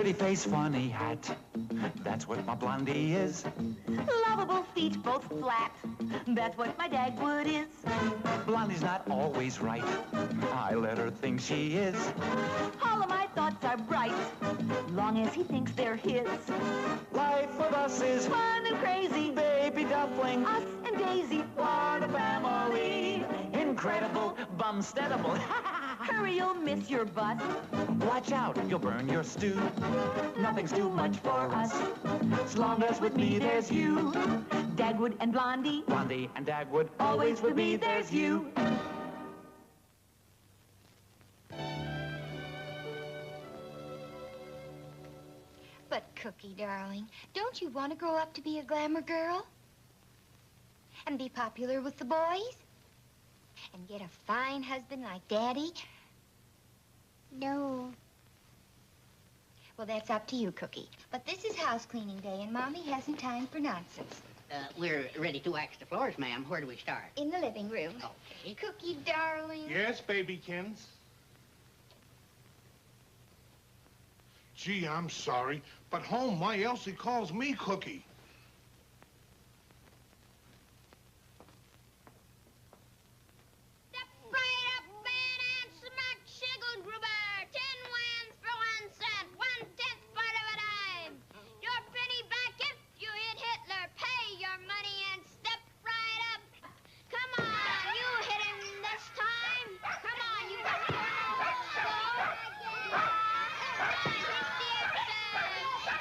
Pretty face, funny hat. That's what my Blondie is. Lovable feet, both flat. That's what my Dagwood is. Blondie's not always right. I let her think she is. All of my thoughts are bright, long as he thinks they're his. Life with us is Fun and crazy. baby duckling. Us and Daisy, What a family. Incredible, bumsteadable. hurry, you'll miss your bus. Watch out, you'll burn your stew. Nothing's too much for us. As long as with me there's you. Dagwood and Blondie, Blondie and Dagwood, always with me there's you. But, Cookie, darling, don't you want to grow up to be a glamour girl? And be popular with the boys? And get a fine husband like Daddy? No. Well, that's up to you, Cookie. But this is house cleaning day, and Mommy hasn't time for nonsense. We're ready to wax the floors, ma'am. Where do we start? In the living room. Okay. Cookie, darling. Yes, babykins. Gee, I'm sorry, but home, my Elsie calls me Cookie. Step right up, man, and smack Schiggelgruber. 10 wins for 1 cent, 1/10 part of a dime. Your penny back if you hit Hitler. Pay your money and step right up. Come on, you hit him this time. Come on, you got to go.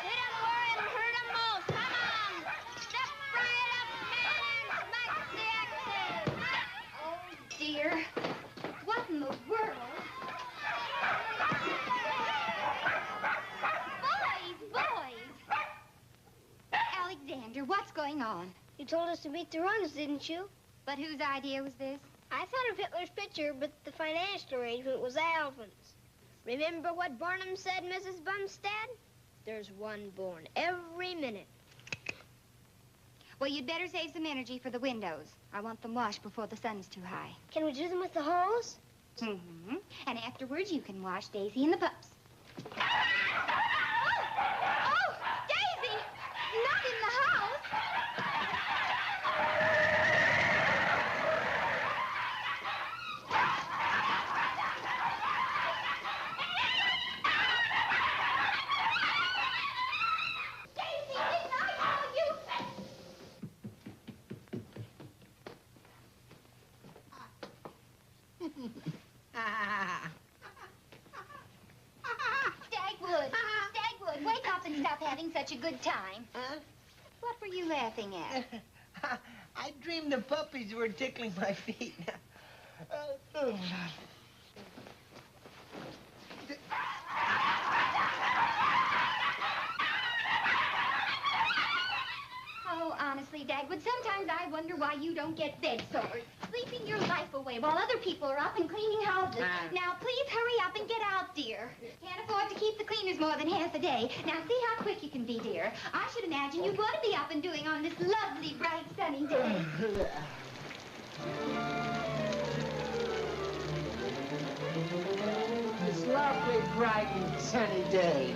Hit him where it hurt him most. Come on. Step right up, man, and smack the X's. Oh, dear. What in the world? Boys! Alexander, what's going on? You told us to beat the runs, didn't you? But whose idea was this? I thought of Hitler's picture, but the financial arrangement was Alvin's. Remember what Barnum said, Mrs. Bumstead? There's one born every minute. Well, you'd better save some energy for the windows. I want them washed before the sun's too high. Can we do them with the hose? Mm-hmm. And afterwards, you can wash Daisy and the pups. Oh, Daisy! Not in the house! Daisy, didn't I tell you? Stagwood, wake up and stop having such a good time. Huh? What were you laughing at? I dreamed the puppies were tickling my feet. Oh, honestly, Dagwood, sometimes I wonder why you don't get bed sores. Sleeping your life away while other people are up and cleaning houses. Now, please hurry up and get out, dear. Can't afford to keep the cleaners more than half a day. Now, see how quick you can be, dear. I should imagine you'd want to be up and doing on this lovely, bright, sunny day. This lovely, bright, and sunny day.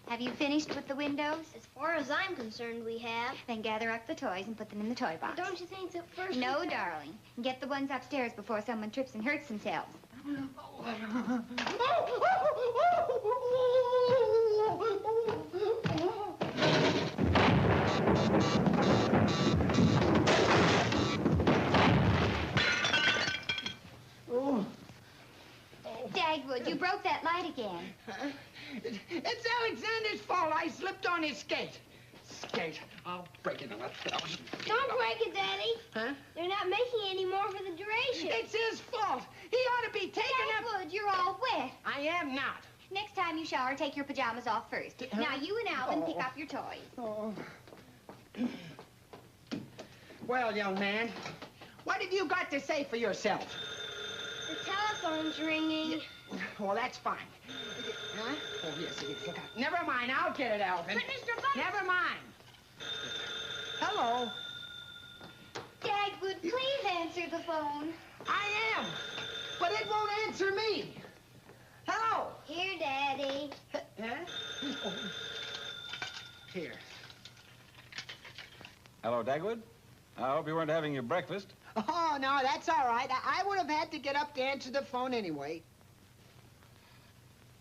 Have you finished with the windows? As far as I'm concerned, we have. Then gather up the toys and put them in the toy box. Don't you think that first... No, darling. Get the ones upstairs before someone trips and hurts themselves. Dagwood, you broke that light again. Huh? It's Alexander's fault. I slipped on his skate. days. I'll break it in 1,000. Don't break it, Daddy. Huh? They're not making any more for the duration. It's his fault. He ought to be taken up. Dagwood, you're all wet. I am not. Next time you shower, take your pajamas off first. Now, you and Alvin pick up your toys. Oh. Well, young man, what have you got to say for yourself? The telephone's ringing. Well, that's fine. Huh? Oh, yes, it is. Look out. Never mind. I'll get it, Alvin. But Mr. Buck... Never mind. Hello. Dagwood, please answer the phone. I am, but it won't answer me. Hello. Here, Daddy. Huh? Oh. Here. Hello, Dagwood. I hope you weren't having your breakfast. Oh, no, that's all right. I would have had to get up to answer the phone anyway.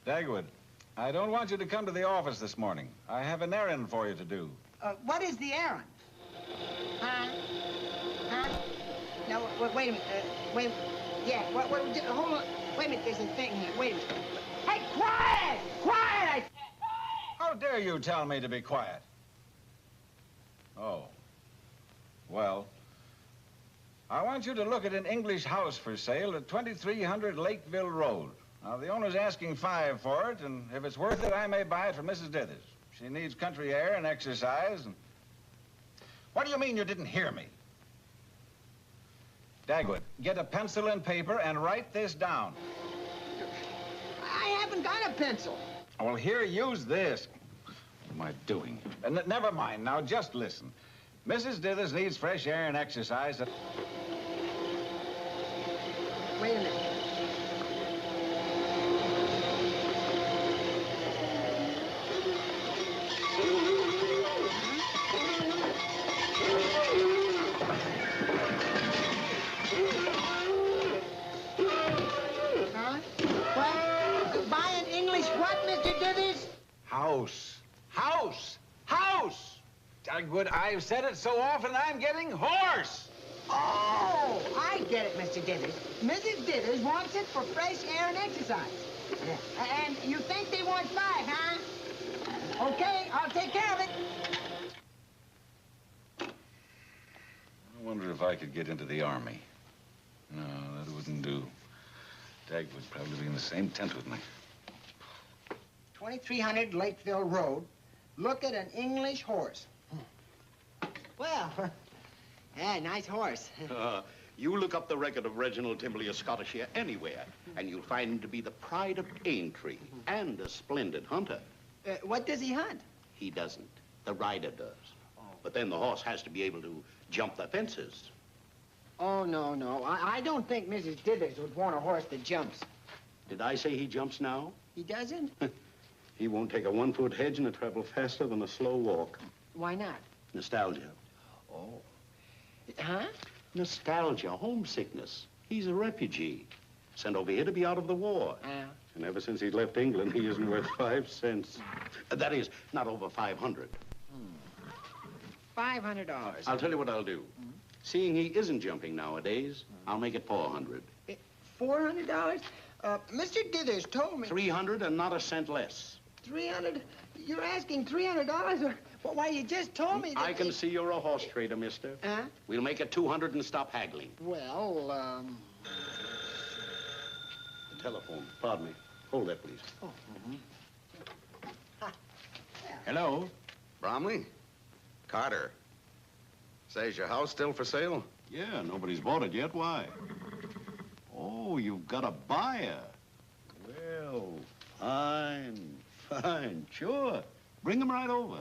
Dagwood, I don't want you to come to the office this morning. I have an errand for you to do. What is the errand? Huh? Huh? No, wait a minute. Wait. Yeah, hold on. Wait a minute, there's a thing here. Wait a minute. Hey, quiet! Quiet! I said quiet! How dare you tell me to be quiet? Oh. Well, I want you to look at an English house for sale at 2300 Lakeville Road. Now, the owner's asking $5 for it, and if it's worth it, I may buy it for Mrs. Dithers. She needs country air and exercise, and... What do you mean you didn't hear me? Dagwood, get a pencil and paper and write this down. I haven't got a pencil. Well, here, use this. What am I doing? Never mind. Now, just listen. Mrs. Dithers needs fresh air and exercise. Wait a minute. Huh? What? Buy an English what, Mr. Dithers? House. House. House. Dagwood, I've said it so often, I'm getting hoarse. Oh, I get it, Mr. Dithers. Mrs. Dithers wants it for fresh air and exercise. And you think they want $5, huh? Okay, I'll take care of it. I wonder if I could get into the Army. No, that wouldn't do. Dagwood would probably be in the same tent with me. 2300 Lakeville Road. Look at an English horse. Well, yeah, nice horse. You look up the record of Reginald Timberly of Scottish here anywhere, and you'll find him to be the pride of Aintree and a splendid hunter. What does he hunt? He doesn't. The rider does. But then the horse has to be able to jump the fences. Oh, no. I don't think Mrs. Dithers would want a horse that jumps. Did I say he jumps now? He doesn't? He won't take a 1-foot hedge and travel faster than a slow walk. Why not? Nostalgia. Oh. Huh? Nostalgia, homesickness. He's a refugee, sent over here to be out of the war. And ever since he left England, he isn't worth 5 cents. That is, not over 500. $500. I'll tell you what I'll do. Seeing he isn't jumping nowadays, I'll make it 400. $400? Mr. Dithers told me... 300 and not a cent less. 300? You're asking $300? Well, why, you just told me that... I can see you're a horse trader, mister. Huh? We'll make it 200 and stop haggling. Well, The telephone. Pardon me. Hold that, please. Oh, Hello? Bromley? Carter. Say, is your house still for sale? Yeah, nobody's bought it yet. Why? Oh, you've got a buyer. Well, fine. Sure. Bring him right over.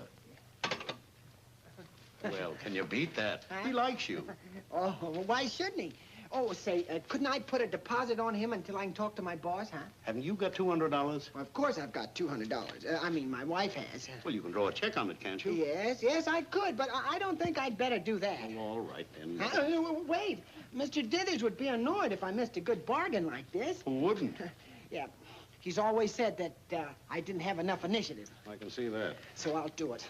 Well, can you beat that? Huh? He likes you. Oh, well, why shouldn't he? Oh, say, couldn't I put a deposit on him until I can talk to my boss, huh? Haven't you got $200? Well, of course I've got $200. I mean, my wife has. Well, you can draw a check on it, can't you? Yes, I could, but I don't think I'd better do that. Oh, all right, then. Wait. Mr. Dithers would be annoyed if I missed a good bargain like this. Who wouldn't? Yeah. He's always said that I didn't have enough initiative. I can see that. So I'll do it.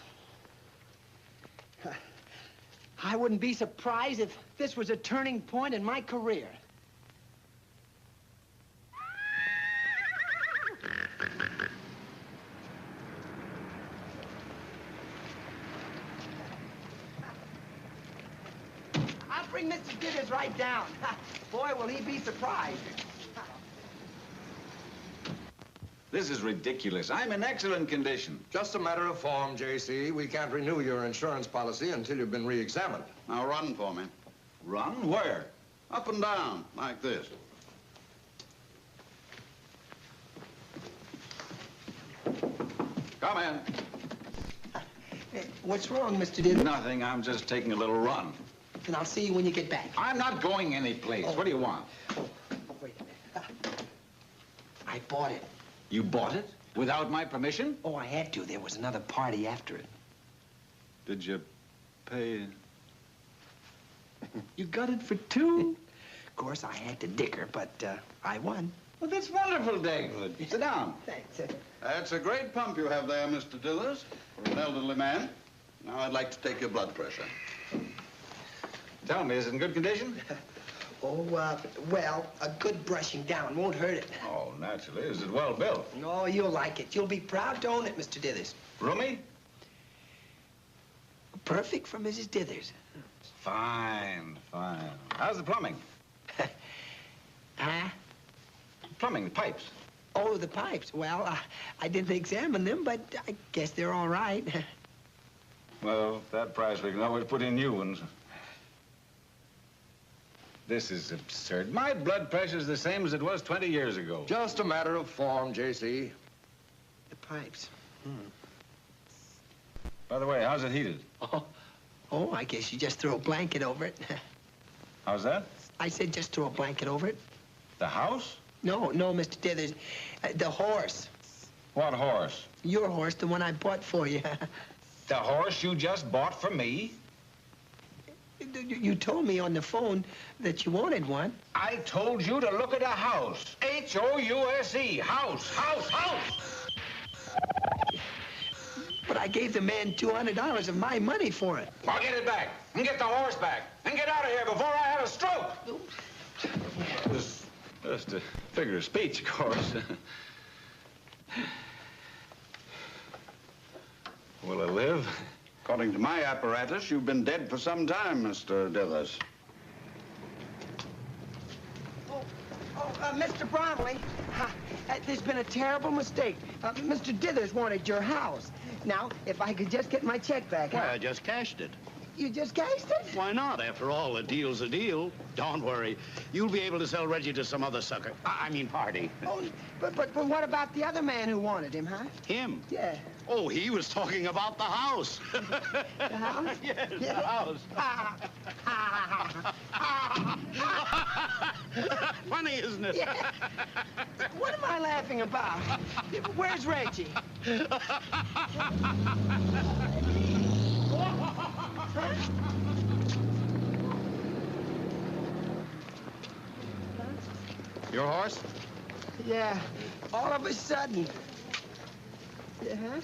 I wouldn't be surprised if this was a turning point in my career. bring Mr. Dithers right down. Boy, will he be surprised. This is ridiculous. I'm in excellent condition. Just a matter of form, J.C. We can't renew your insurance policy until you've been re-examined. Now run for me. Run? Where? Up and down, like this. Come in. What's wrong, Mr. Dithers? Nothing. I'm just taking a little run. And I'll see you when you get back. I'm not going anyplace. What do you want? Wait a minute. I bought it. You bought it? Without my permission? Oh, I had to. There was another party after it. Did you pay? You got it for 2? Of course, I had to dicker, but I won. Well, that's wonderful, David. Sit down. Thanks. That's a great pump you have there, Mr. Dithers, for an elderly man. Now I'd like to take your blood pressure. Tell me, is it in good condition? Well, a good brushing down won't hurt it. Oh, naturally. Is it well built? No, you'll like it. You'll be proud to own it, Mr. Dithers. Roomy? Perfect for Mrs. Dithers. Fine. How's the plumbing? Huh? Plumbing, the pipes. Oh, the pipes. Well, I didn't examine them, but I guess they're all right. Well, at that price, we can always put in new ones. This is absurd. My blood pressure's the same as it was 20 years ago. Just a matter of form, J.C. The pipes. By the way, how's it heated? Oh, I guess you just throw a blanket over it. How's that? I said just throw a blanket over it. The house? No, Mr. Dithers. The horse. What horse? Your horse, the one I bought for you. The horse you just bought for me? You told me on the phone that you wanted one. I told you to look at a house. H-O-U-S-E. House. But I gave the man $200 of my money for it. I'll get it back. And get the horse back. And get out of here before I have a stroke. It was just a figure of speech, of course. Will I live? According to my apparatus, you've been dead for some time, Mr. Dithers. Mr. Bromley, there's been a terrible mistake. Mr. Dithers wanted your house. Now, if I could just get my check back. Why, I just cashed it. You just cashed it? Why not? After all, a deal's a deal. Don't worry. You'll be able to sell Reggie to some other sucker. I mean party. Oh, but what about the other man who wanted him, huh? Him? Yeah. Oh, he was talking about the house. The house? Yes, Yeah. the house. Funny, isn't it? Yeah. What am I laughing about? Where's Reggie? Your horse? Yeah, all of a sudden. Yeah, huh?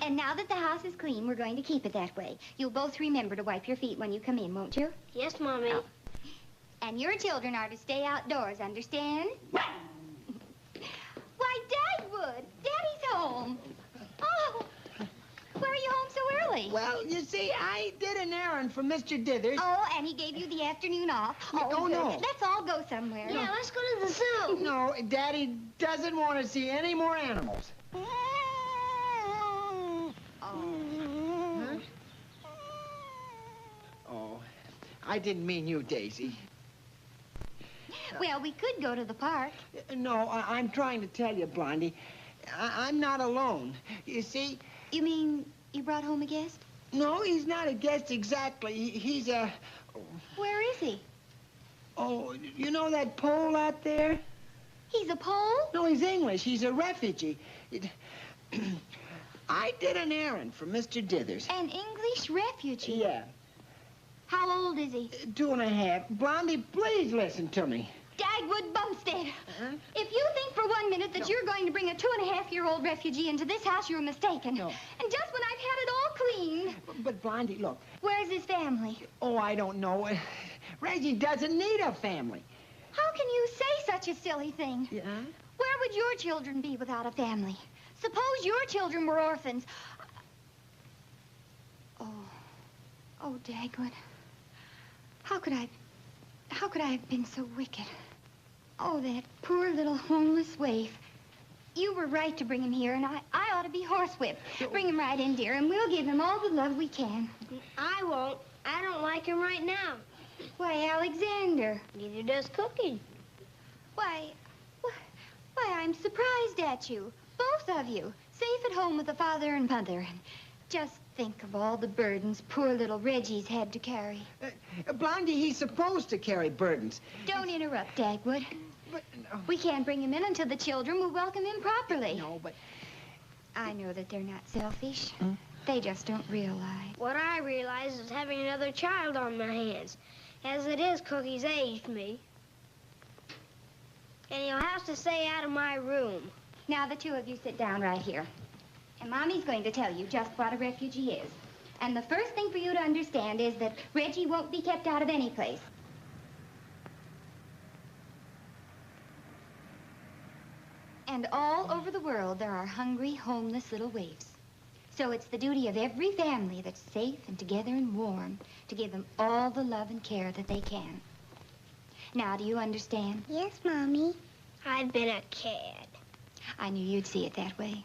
And now that the house is clean, we're going to keep it that way. You'll both remember to wipe your feet when you come in, won't you? Yes, Mommy. Oh. And your children are to stay outdoors, understand? Why, Dagwood! Daddy's home. Oh, why are you home so early? Well, you see, I did an errand for Mr. Dithers. Oh, and he gave you the afternoon off. Oh, no. Let's all go somewhere. Yeah, let's go to the zoo. No, Daddy doesn't want to see any more animals. Huh? Oh, I didn't mean you, Daisy. Well, we could go to the park. No, I'm trying to tell you, Blondie, I'm not alone. You see... You mean you brought home a guest? No, he's not a guest exactly. He's a... Where is he? Oh, you know that Pole out there? He's a Pole? No, he's English. He's a refugee. I did an errand for Mr. Dithers. An English refugee? Yeah. How old is he? 2.5. Blondie, please listen to me. Dagwood Bumstead. If you think for 1 minute that you're going to bring a 2.5-year-old refugee into this house, you're mistaken. No. And just when I've had it all cleaned. But Blondie, look. Where's his family? Oh, I don't know. Reggie doesn't need a family. How can you say such a silly thing? Yeah? Where would your children be without a family? Suppose your children were orphans. Oh, Dagwood. How could I have been so wicked? Oh, that poor little homeless waif. You were right to bring him here, and I ought to be horsewhipped. Bring him right in, dear, and we'll give him all the love we can. I won't. I don't like him right now. Why, Alexander. Neither does Cookie. Why, I'm surprised at you. Both of you. Safe at home with the father and mother. And just think of all the burdens poor little Reggie's had to carry. Blondie, he's supposed to carry burdens. Don't interrupt, Dagwood. But, no. We can't bring him in until the children will welcome him properly. No, but... I know that they're not selfish. They just don't realize. What I realize is having another child on my hands. As it is, Cookie's aged me. And he'll have to stay out of my room. Now, the two of you sit down right here. And Mommy's going to tell you just what a refugee is. And the first thing for you to understand is that Reggie won't be kept out of any place. And all over the world, there are hungry, homeless little waifs. So it's the duty of every family that's safe and together and warm to give them all the love and care that they can. Now, do you understand? Yes, Mommy. I've been a cad. I knew you'd see it that way.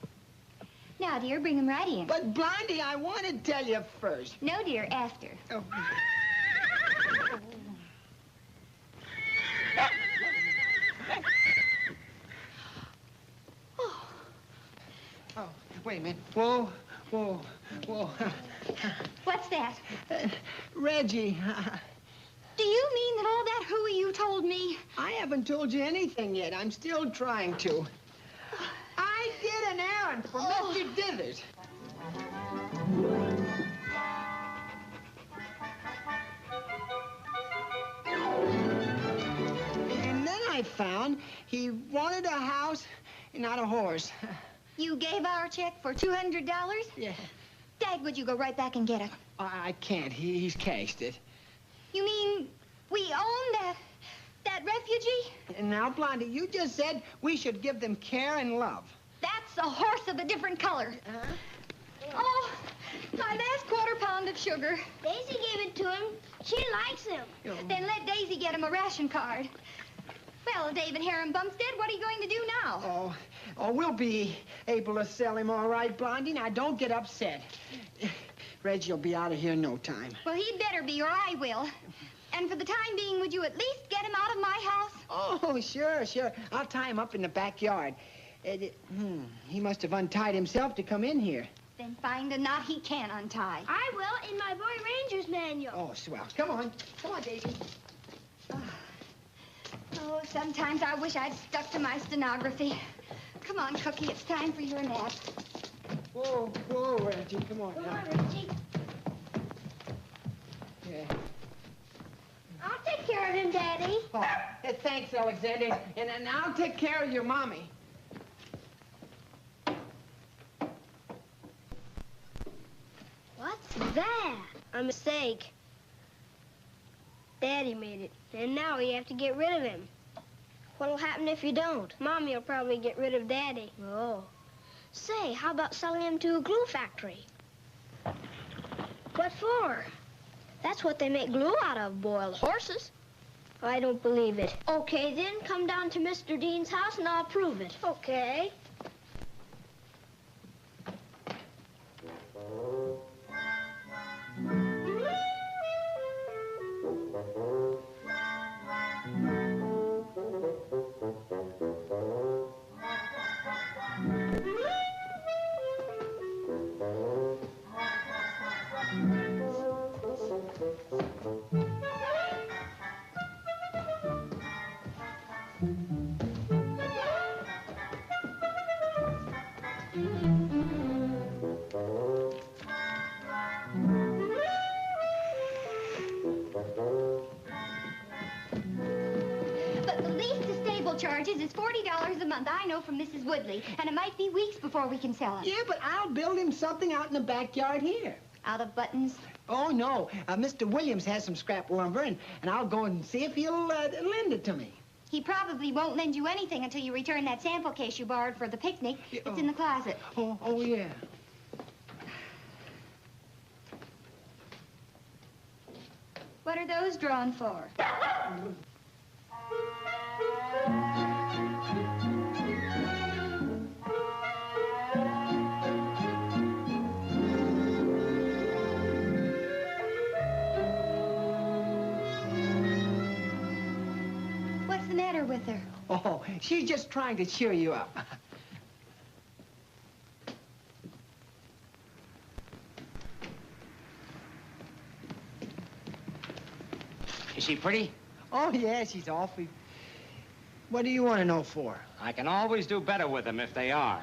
Now, dear, bring him right in. But, Blondie, I want to tell you first. No, dear, after. Oh. Oh, wait a minute. Whoa. What's that? Reggie. Do you mean that all that hooey you told me? I haven't told you anything yet. I'm still trying to. I did an errand for Mr. Dithers. And then I found he wanted a house and not a horse. You gave our check for $200? Yeah. Dagwood, you go right back and get it. I can't. He's cashed it. You mean we own that refugee? And now, Blondie, you just said we should give them care and love. That's a horse of a different color. Oh, my last quarter-pound of sugar. Daisy gave it to him. She likes him. Then let Daisy get him a ration card. Well, David Harem Bumstead, what are you going to do now? Oh, we'll be able to sell him all right, Blondie. Now, don't get upset. Reggie will be out of here in no time. Well, he'd better be, or I will. And for the time being, would you at least get him out of my house? Oh, sure. I'll tie him up in the backyard. He must have untied himself to come in here. Then find a knot he can untie. I will in my Boy Ranger's manual. Oh, swell. Come on, Daisy. Oh, sometimes I wish I'd stuck to my stenography. Come on, Cookie, it's time for your nap. Whoa, Reggie, come on now. Come on, Reggie. Yeah. I'll take care of him, Daddy. Oh, thanks, Alexander. And I'll take care of your mommy. What's that? A mistake. Daddy made it, and now we have to get rid of him. What'll happen if you don't? Mommy will probably get rid of Daddy. Oh. Say, how about selling him to a glue factory? What for? That's what they make glue out of, boiled horses. I don't believe it. Okay, then, come down to Mr. Dean's house and I'll prove it. Okay. But believe charges is $40 a month. I know from Mrs. Woodley, and it might be weeks before we can sell him. Yeah, but I'll build him something out in the backyard here. Out of buttons? Oh, no. Mr. Williams has some scrap lumber, and I'll go and see if he'll lend it to me. He probably won't lend you anything until you return that sample case you borrowed for the picnic. It's in the closet. Oh, yeah. What are those drawn for? What's the matter with her? Oh, she's just trying to cheer you up. Is she pretty? Oh, yeah, she's awfully... What do you want to know for? I can always do better with them if they are.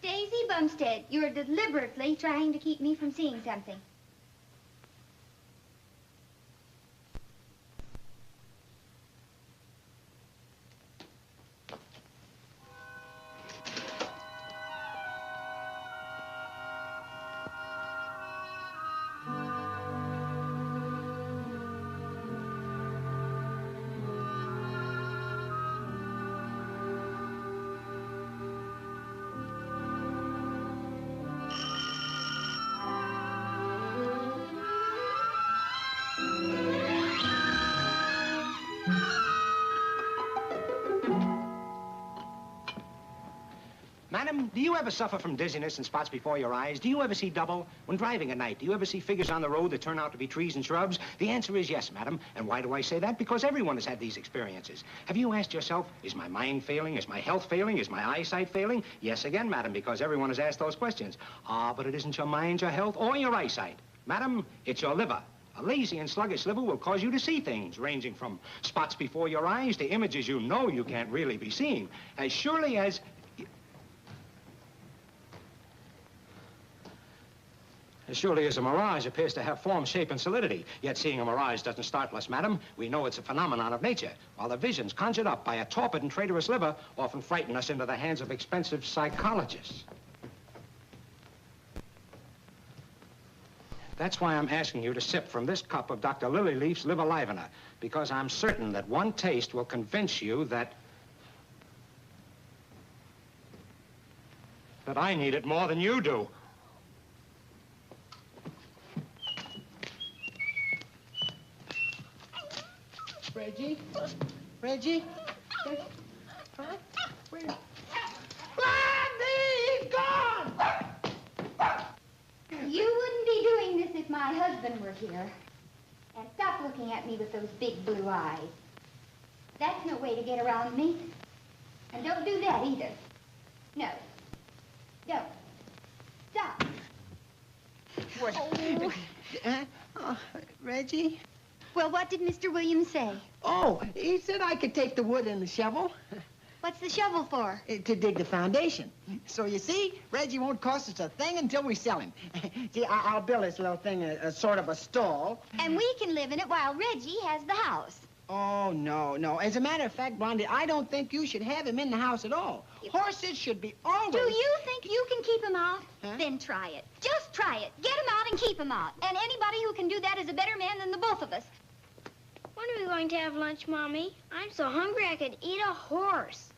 Daisy Bumstead, you're deliberately trying to keep me from seeing something. Madam, do you ever suffer from dizziness and spots before your eyes? Do you ever see double? When driving at night, do you ever see figures on the road that turn out to be trees and shrubs? The answer is yes, madam. And why do I say that? Because everyone has had these experiences. Have you asked yourself, is my mind failing? Is my health failing? Is my eyesight failing? Yes, again, madam, because everyone has asked those questions. Ah, but it isn't your mind, your health, or your eyesight. Madam, it's your liver. A lazy and sluggish liver will cause you to see things, ranging from spots before your eyes to images you know you can't really be seeing. As surely as... As surely as a mirage appears to have form, shape, and solidity. Yet seeing a mirage doesn't startle us, madam. We know it's a phenomenon of nature, while the visions conjured up by a torpid and traitorous liver often frighten us into the hands of expensive psychologists. That's why I'm asking you to sip from this cup of Dr. Lilyleaf's Liver Livener, because I'm certain that one taste will convince you that I need it more than you do. Reggie? Reggie? Huh? Where? Blondie! Gone! You wouldn't be doing this if my husband were here. And stop looking at me with those big blue eyes. That's no way to get around me. And don't do that either. No. Don't. Stop. What? Reggie? Well, what did Mr. Williams say? Oh, he said I could take the wood and the shovel. What's the shovel for? To dig the foundation. So you see, Reggie won't cost us a thing until we sell him. See, I'll build this little thing a sort of a stall. And we can live in it while Reggie has the house. Oh, no. As a matter of fact, Blondie, I don't think you should have him in the house at all. Horses should be always... Do you think you can keep him out? Huh? Then try it. Just try it. Get him out and keep him out. And anybody who can do that is a better man than the both of us. When are we going to have lunch, Mommy? I'm so hungry I could eat a horse.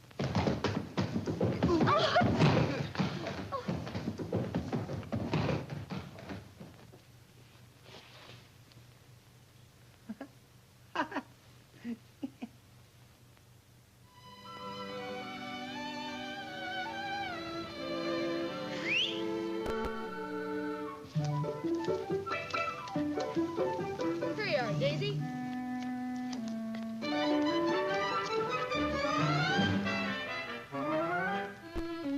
Here you are, Daisy.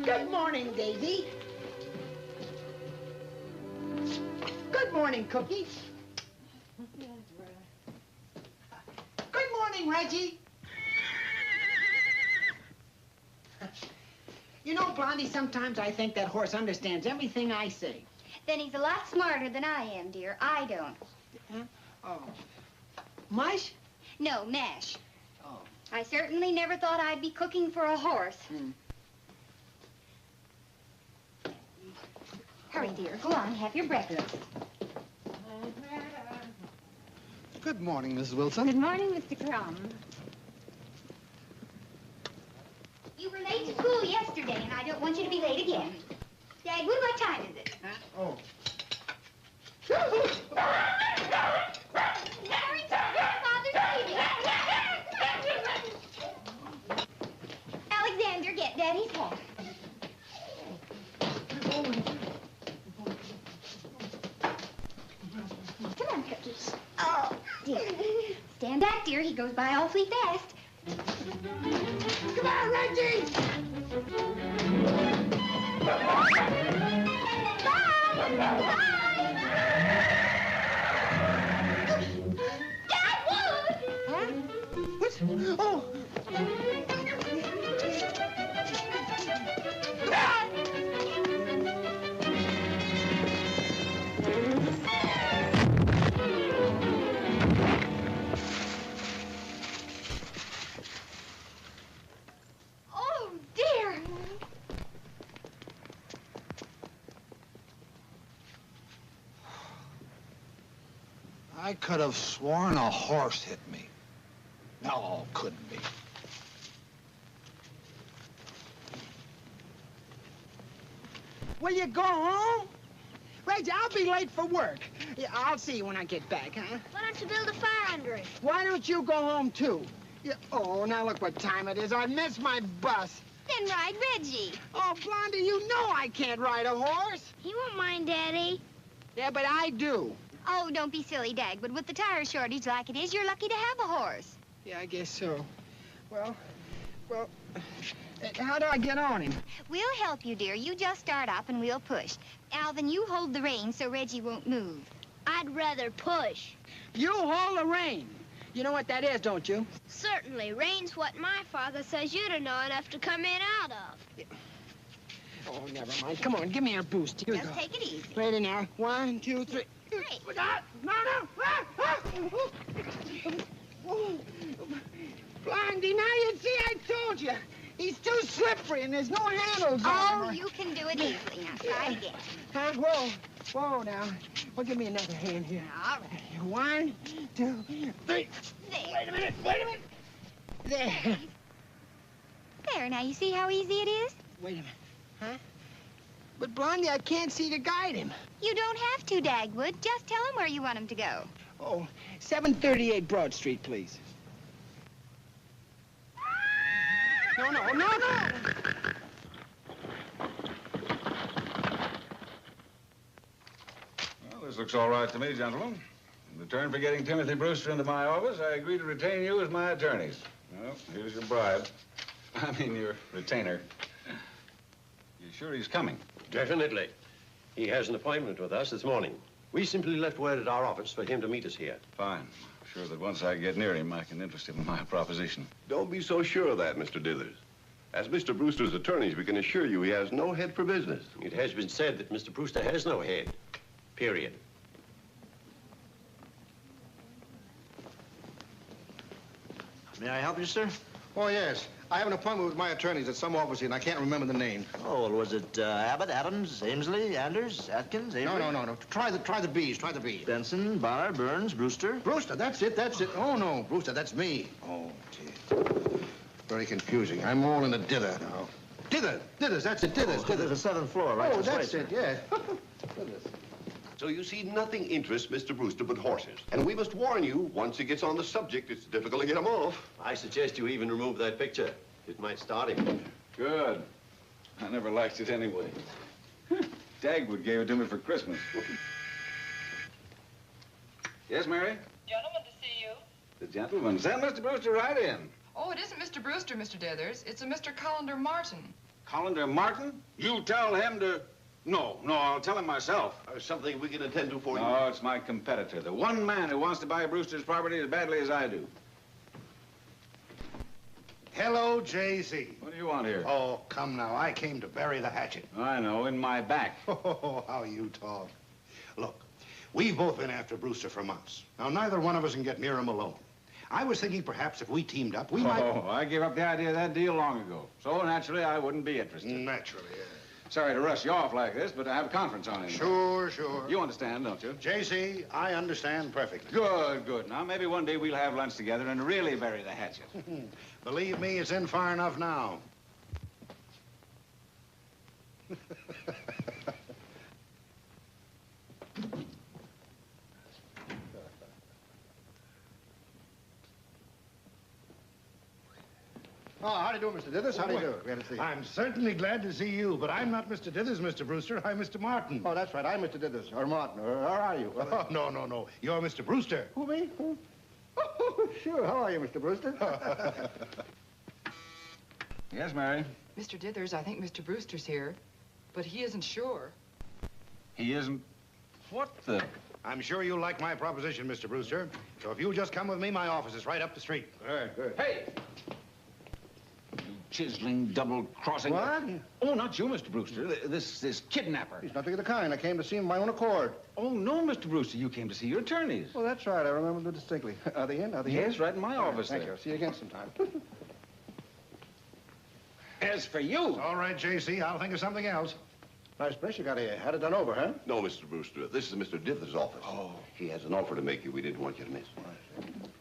Good morning, Daisy. Good morning, Cookie. Good morning, Reggie. You know, Blondie, sometimes I think that horse understands everything I say. Then he's a lot smarter than I am, dear. I don't. Huh? Oh. Mush? No, mash. Oh. I certainly never thought I'd be cooking for a horse. Hurry, dear. Go on, have your breakfast. Good morning, Mrs. Wilson. Good morning, Mr. Crumb. You were late to school yesterday, and I don't want you to be late again. Dagwood, what time is it? Oh. Hurry, Father's leaving. Alexander, get Daddy's hat. Come on, Cookies. Oh, dear. Stand back, dear. He goes by awfully fast. Come on, Reggie! Bye! Bye! Dagwood! Huh? What's... Oh! Oh, dear! I could have sworn a horse hit me. No, couldn't be. Will you go home? Reggie, I'll be late for work. Yeah, I'll see you when I get back, huh? Why don't you build a fire under it? Why don't you go home, too? Yeah, oh, now look what time it is. I missed my bus. Then ride Reggie. Oh, Blondie, you know I can't ride a horse. He won't mind, Daddy. Yeah, but I do. Oh, don't be silly, Dagwood. With the tire shortage like it is, you're lucky to have a horse. Yeah, I guess so. Well, how do I get on him? We'll help you, dear. You just start up and we'll push. Alvin, you hold the reins so Reggie won't move. I'd rather push. You hold the rein. You know what that is, don't you? Certainly. Rain's what my father says you don't know enough to come in out of. Oh, never mind. Come on, give me a boost. Here we Just go. take it easy. Ready now. 1, 2, 3. Great. No! Blondie, now you see, I told you. He's too slippery and there's no handles on him. Oh, you can do it easily. Now, try again. Huh? Whoa now. Well, give me another hand here. All right. 1, 2, 3. There. Wait a minute. There. There, now you see how easy it is? Wait a minute. Huh? But, Blondie, I can't see to guide him. You don't have to, Dagwood. Just tell him where you want him to go. Oh, 738 Broad Street, please. No. Well, this looks all right to me, gentlemen. In return for getting Timothy Brewster into my office, I agree to retain you as my attorneys. Well, here's your bribe. I mean, your retainer. You sure he's coming? Definitely. He has an appointment with us this morning. We simply left word at our office for him to meet us here. Fine. I'm sure that once I get near him, I can interest him in my proposition. Don't be so sure of that, Mr. Dithers. As Mr. Brewster's attorneys, we can assure you he has no head for business. It has been said that Mr. Brewster has no head. Period. May I help you, sir? Oh, yes. I have an appointment with my attorneys at some office here, and I can't remember the name. Oh, well, was it Abbott, Adams, Amesley, Anders, Atkins, Avery? No. Try the B's. Try the B's. Benson, Bonner, Burns, Brewster? Brewster, that's it. Oh, no, Brewster, that's me. Oh, gee. Very confusing. I'm all in a dither now. Dithers, that's it, Dithers. Oh, the seventh floor, right? Oh, that's it, yeah. So you see, nothing interests Mr. Brewster but horses. And we must warn you, once he gets on the subject, it's difficult to get him off. I suggest you even remove that picture. It might start him. Good. I never liked it anyway. Dagwood gave it to me for Christmas. Yes, Mary? Gentleman to see you. The gentleman. Send Mr. Brewster right in. Oh, it isn't Mr. Brewster, Mr. Dithers. It's a Mr. Colander Martin. Colander Martin? You tell him to... No, I'll tell him myself. Something we can attend to for you. No, it's my competitor. The one man who wants to buy Brewster's property as badly as I do. Hello, Hello, J.C. What do you want here? Oh, come now. I came to bury the hatchet. I know, in my back. Oh, how you talk. Look, we've both been after Brewster for months. Now, neither one of us can get near him alone. I was thinking perhaps if we teamed up, we might... Oh, I gave up the idea of that deal long ago. So, naturally, I wouldn't be interested. Naturally, yeah. Sorry to rush you off like this, but I have a conference on it. Sure, sure. You understand, don't you? J.C., I understand perfectly. Good, good. Now, maybe one day we'll have lunch together and really bury the hatchet. Believe me, it's in far enough now. Oh, how do you do, Mr. Dithers? How do you do? Glad to see you. I'm certainly glad to see you, but I'm not Mr. Dithers, Mr. Brewster. I'm Mr. Martin. Oh, that's right. I'm Mr. Dithers, or Martin, or how are you? Oh, no, no, no. You're Mr. Brewster. Who, me? Who? Oh, sure. How are you, Mr. Brewster? Yes, Mary? Mr. Dithers, I think Mr. Brewster's here, but he isn't sure. He isn't... What the... I'm sure you'll like my proposition, Mr. Brewster. So if you'll just come with me, my office is right up the street. All right, good. Hey! Chiseling, double-crossing... What? Oh, not you, Mr. Brewster. This kidnapper. He's nothing of the kind. I came to see him of my own accord. Oh, no, Mr. Brewster. You came to see your attorneys. Well, that's right. I remember them distinctly. Are they in? Are they in? Yes, right in my office Thank there. you. See you again sometime. As for you... All right, J.C., I'll think of something else. Nice place you got here. Had it done over, huh? No, Mr. Brewster. This is Mr. Dithers' office. Oh. He has an offer to make you we didn't want you to miss.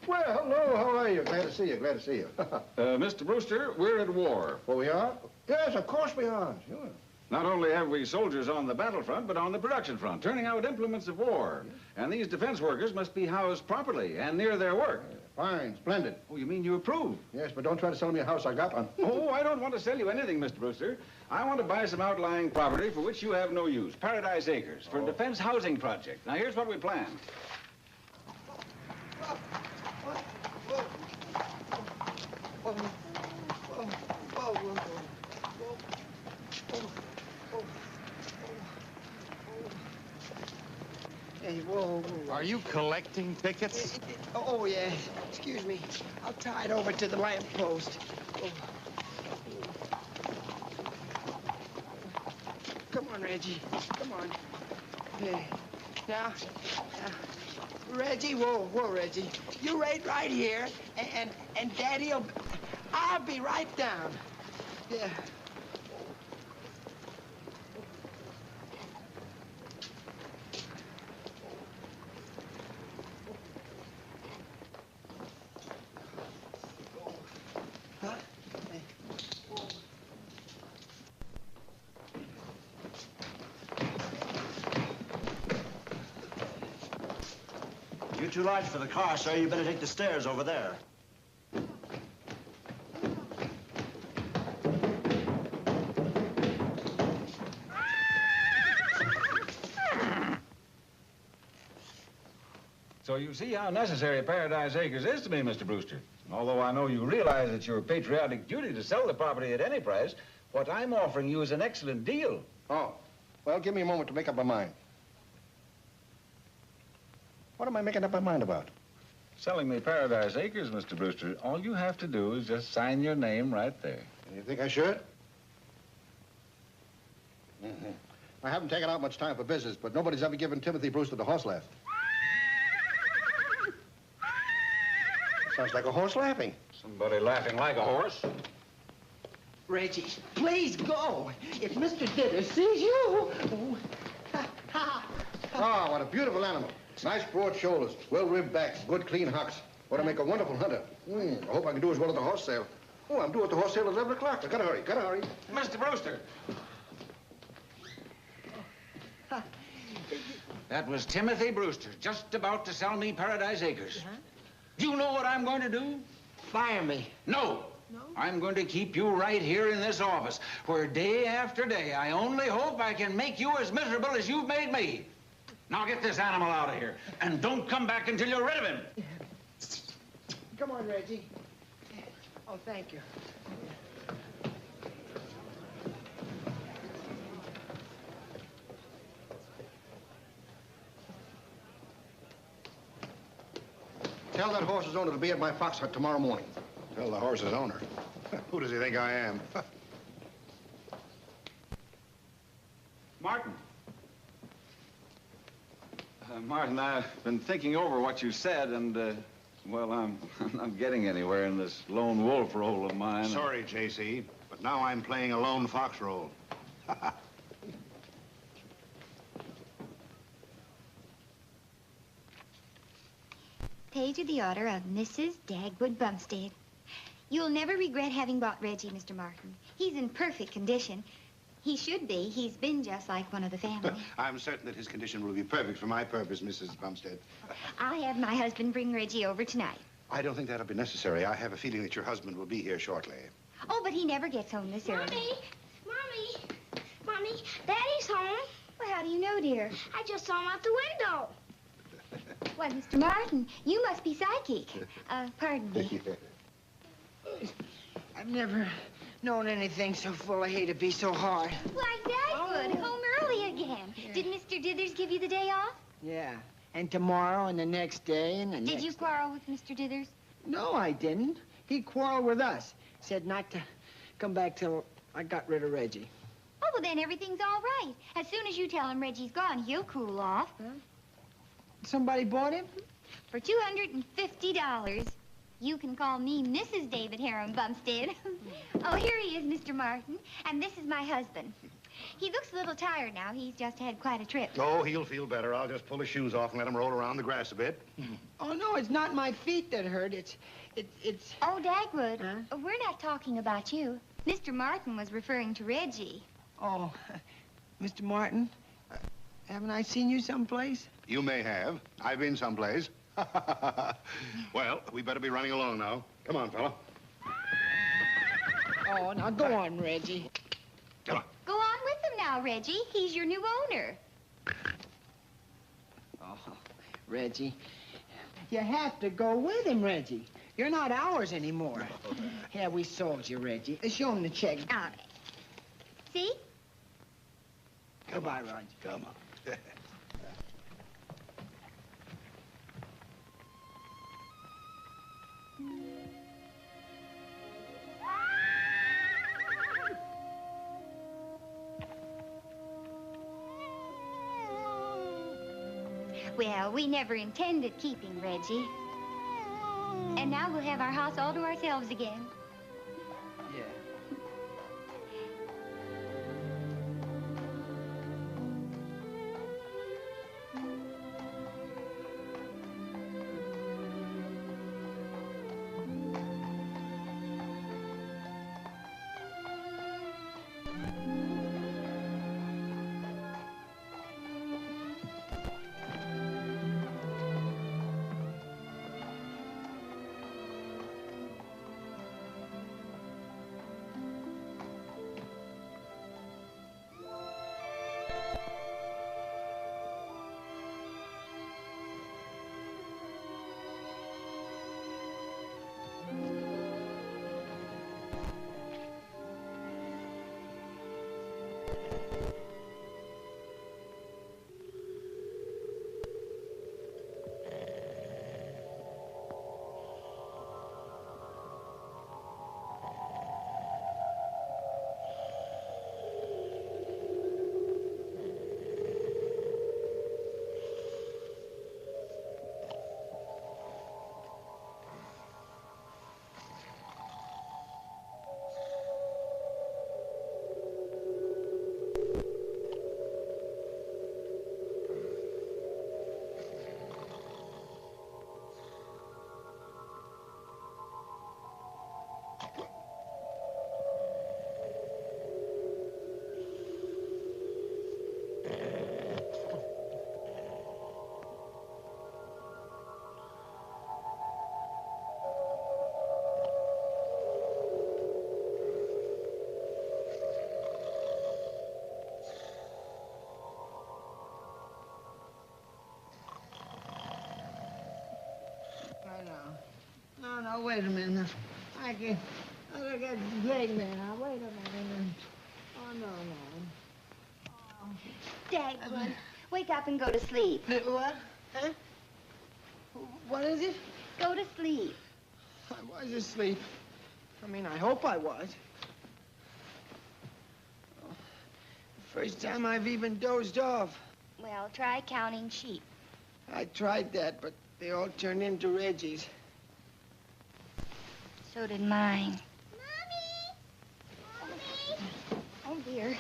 Well, hello. How are you? Glad to see you. Glad to see you. Mr. Brewster, we're at war. Oh, we are? Yes, of course we are. Sure. Not only have we soldiers on the battlefront, but on the production front, turning out implements of war. And these defense workers must be housed properly and near their work. Fine. Splendid. Oh, you mean you approve? Yes, but don't try to sell me a house I got one. Oh, I don't want to sell you anything, Mr. Brewster. I want to buy some outlying property for which you have no use. Paradise Acres, for a defense housing project. Now, here's what we plan. Hey, whoa, whoa. Are you collecting tickets? Oh, yeah. Excuse me. I'll tie it over to the lamppost. Oh. Come on, Reggie. Come on. Hey. Now, Reggie, whoa, Reggie. You wait right here, and Daddy'll... I'll be right down. Yeah. You're too large for the car, sir. You better take the stairs over there. So you see how necessary Paradise Acres is to me, Mr. Brewster. Although I know you realize it's your patriotic duty to sell the property at any price, what I'm offering you is an excellent deal. Oh. Well, give me a moment to make up my mind. What am I making up my mind about? Selling me Paradise Acres, Mr. Brewster, all you have to do is just sign your name right there. And you think I should? Mm-hmm. I haven't taken out much time for business, but nobody's ever given Timothy Brewster the horse laugh. Sounds like a horse laughing. Somebody laughing like a horse? Reggie, please go. If Mr. Dithers sees you... Oh, what a beautiful animal. Nice broad shoulders, well-ribbed back, good clean hocks. Ought to make a wonderful hunter. I hope I can do as well at the horse sale. Oh, I'm due at the horse sale at 11 o'clock. I gotta hurry, gotta hurry. Mr. Brewster! That was Timothy Brewster, just about to sell me Paradise Acres. Do you know what I'm going to do? Fire me. No. No? I'm going to keep you right here in this office, where day after day, I only hope I can make you as miserable as you've made me. Now get this animal out of here, and don't come back until you're rid of him. Come on, Reggie. Oh, thank you. Tell that horse's owner to be at my fox hut tomorrow morning. Tell the horse's owner. Who does he think I am? Martin. Martin, I've been thinking over what you said, and, well, I'm not getting anywhere in this lone wolf role of mine. Sorry, J.C., but now I'm playing a lone fox role. Pay to the order of Mrs. Dagwood Bumstead. You'll never regret having bought Reggie, Mr. Martin. He's in perfect condition. He should be. He's been just like one of the family. I'm certain that his condition will be perfect for my purpose, Mrs. Bumstead. I'll have my husband bring Reggie over tonight. I don't think that'll be necessary. I have a feeling that your husband will be here shortly. Oh, but he never gets home this early. Mommy, Daddy's home. Well, how do you know, dear? I just saw him out the window. Why, Mr. Martin, you must be psychic. Pardon me. I've never known anything so full of hate to be so hard. Why, Dagwood, home early again. Did Mr. Dithers give you the day off? Yeah. And tomorrow and the next day and the next... Did you quarrel with Mr. Dithers? No, I didn't. He quarreled with us. Said not to come back till I got rid of Reggie. Oh, well, then everything's all right. As soon as you tell him Reggie's gone, he'll cool off. Huh? Somebody bought him? For $250. You can call me Mrs. David Harum Bumstead. Oh, here he is, Mr. Martin. And this is my husband. He looks a little tired now. He's just had quite a trip. Oh, he'll feel better. I'll just pull his shoes off and let him roll around the grass a bit. Oh, no, it's not my feet that hurt. It's... Oh, Dagwood, we're not talking about you. Mr. Martin was referring to Reggie. Oh, Mr. Martin, haven't I seen you someplace? You may have. I've been someplace. Well, we better be running along now. Come on, fella. Oh, now go on, Reggie. Come on. Go on with him now, Reggie. He's your new owner. Oh, Reggie. You have to go with him, Reggie. You're not ours anymore. Yeah, we sold you, Reggie. Show him the check. All right. See? Goodbye, Roger. Come on. Well, we never intended keeping Reggie. And now we'll have our house all to ourselves again. Yeah. No, wait a minute. I got leg man. Now, wait a minute. Oh, no. Oh. Dagwood, wake up and go to sleep. What? Huh? What is it? Go to sleep. I was asleep. I mean, I hope I was. Oh, first time I've even dozed off. Well, try counting sheep. I tried that, but they all turned into Reggies. So did mine. Mommy! Oh, dear.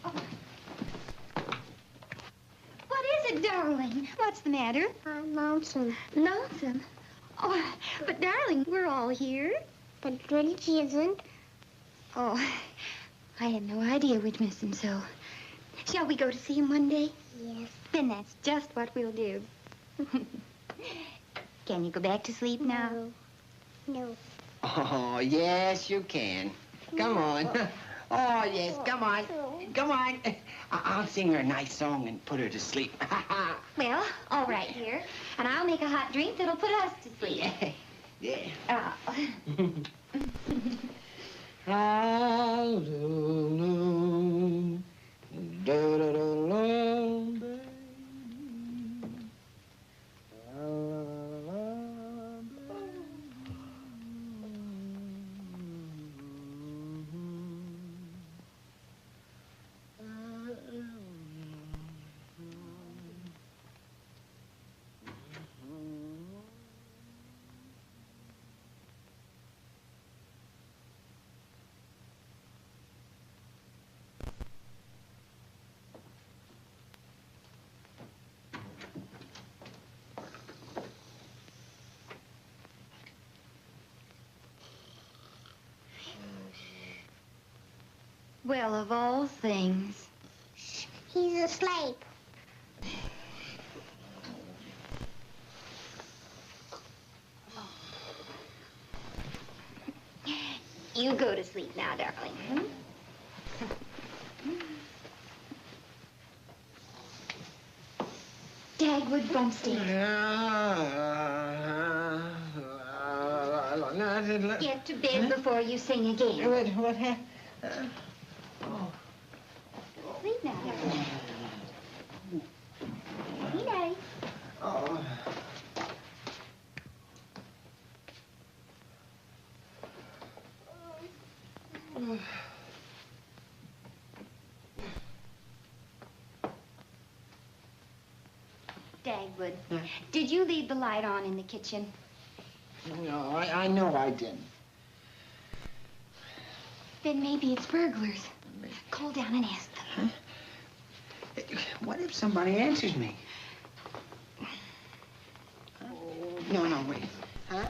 Oh. What is it, darling? What's the matter? I'm lonesome. Lonesome? Oh, but darling, we're all here. But Reggie isn't. Oh, I had no idea we'd miss him so. Shall we go to see him one day? Yes. Then that's just what we'll do. Can you go back to sleep now? No. Oh, yes, you can. Come on. Oh, yes, come on. Come on. I'll sing her a nice song and put her to sleep. Well, all right, dear. And I'll make a hot drink that'll put us to sleep. Yeah. Well, of all things. He's asleep. You go to sleep now, darling. Dagwood Bumstead. Get to bed before you sing again. What happened? Sleep now, darling. Good night. Oh. Dagwood, did you leave the light on in the kitchen? No, I know I didn't. Then maybe it's burglars. Call down and ask them. Huh? What if somebody answers me? Huh? No, wait. Huh?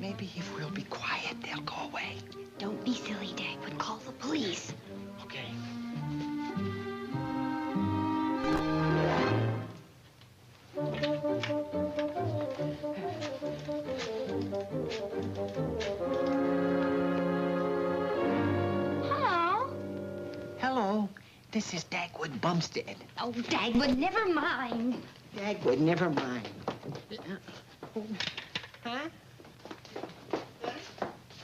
Maybe if we'll be quiet, they'll go away. Don't be silly, Dagwood. Call the police. Okay. Hello. Hello. This is Dagwood Bumstead. Oh, Dagwood, never mind. Dagwood, never mind. Huh?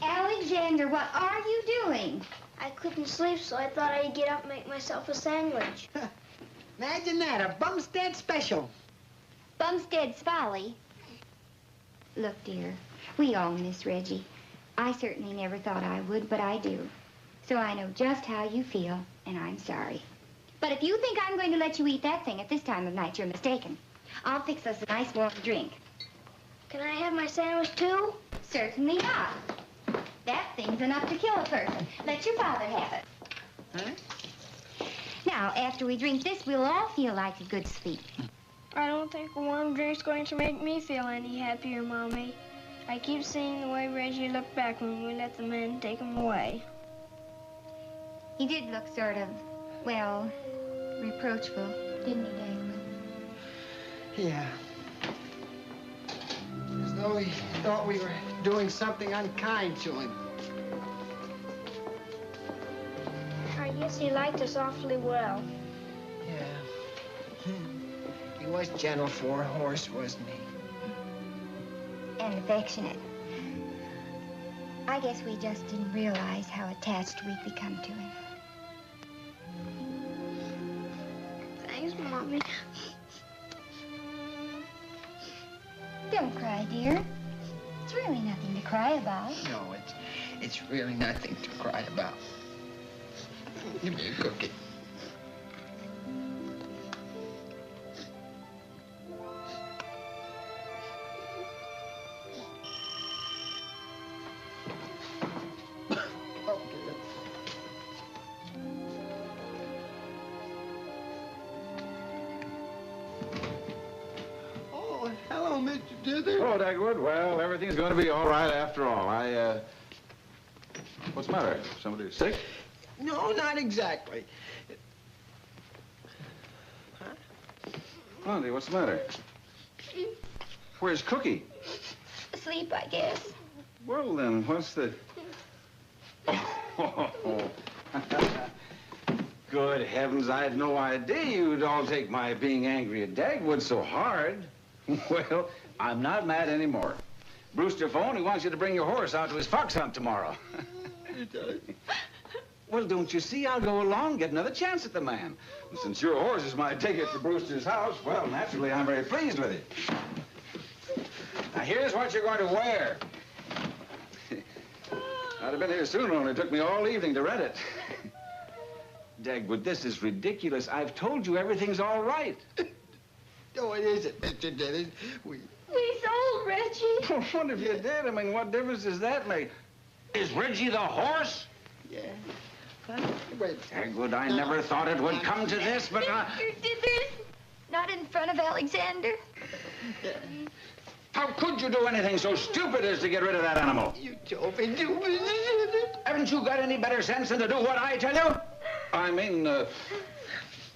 Alexander, what are you doing? I couldn't sleep, so I thought I'd get up and make myself a sandwich. Imagine that, a Bumstead special. Bumstead's Folly. Look, dear, we all miss Reggie. I certainly never thought I would, but I do. So I know just how you feel, and I'm sorry. But if you think I'm going to let you eat that thing at this time of night, you're mistaken. I'll fix us a nice warm drink. Can I have my sandwich, too? Certainly not. That thing's enough to kill a person. Let your father have it. Huh? Now, after we drink this, we'll all feel like a good sleep. I don't think a warm drink's going to make me feel any happier, Mommy. I keep seeing the way Reggie looked back when we let the men take him away. He did look sort of, well, reproachful, didn't he, Dagwood? Yeah. As though he thought we were doing something unkind to him. guess he liked us awfully well. Yeah. He was gentle for a horse, wasn't he? And affectionate. I guess we just didn't realize how attached we'd become to him. Thanks, Mommy. Don't cry, dear. It's really nothing to cry about. No, it's really nothing to cry about. Give me a cookie. Hello, Mr. Dithers. Oh, Dagwood. Well, everything's going to be all right after all. What's the matter? Somebody sick? No, not exactly. Blondie, what's the matter? Where's Cookie? Asleep, I guess. Well, then, what's the... Oh. Good heavens, I had no idea you'd all take my being angry at Dagwood so hard. Well, I'm not mad anymore. Brewster phoned. He wants you to bring your horse out to his fox hunt tomorrow. Well, don't you see? I'll go along, get another chance at the man. And since your horse is my ticket to Brewster's house, well, naturally, I'm very pleased with it. Now, here's what you're going to wear. I'd have been here sooner, only it took me all evening to rent it. Dagwood, this is ridiculous. I've told you everything's all right. No, it isn't, Mr. Dithers. We sold Reggie. What if you did? I mean, what difference does that make? Is Reggie the horse? Yeah. Wait. Dagwood, I never thought it would come to this, but Mr. Dithers, not in front of Alexander. How could you do anything so stupid as to get rid of that animal? You told me to, Mr. Dithers. Haven't you got any better sense than to do what I tell you? I mean,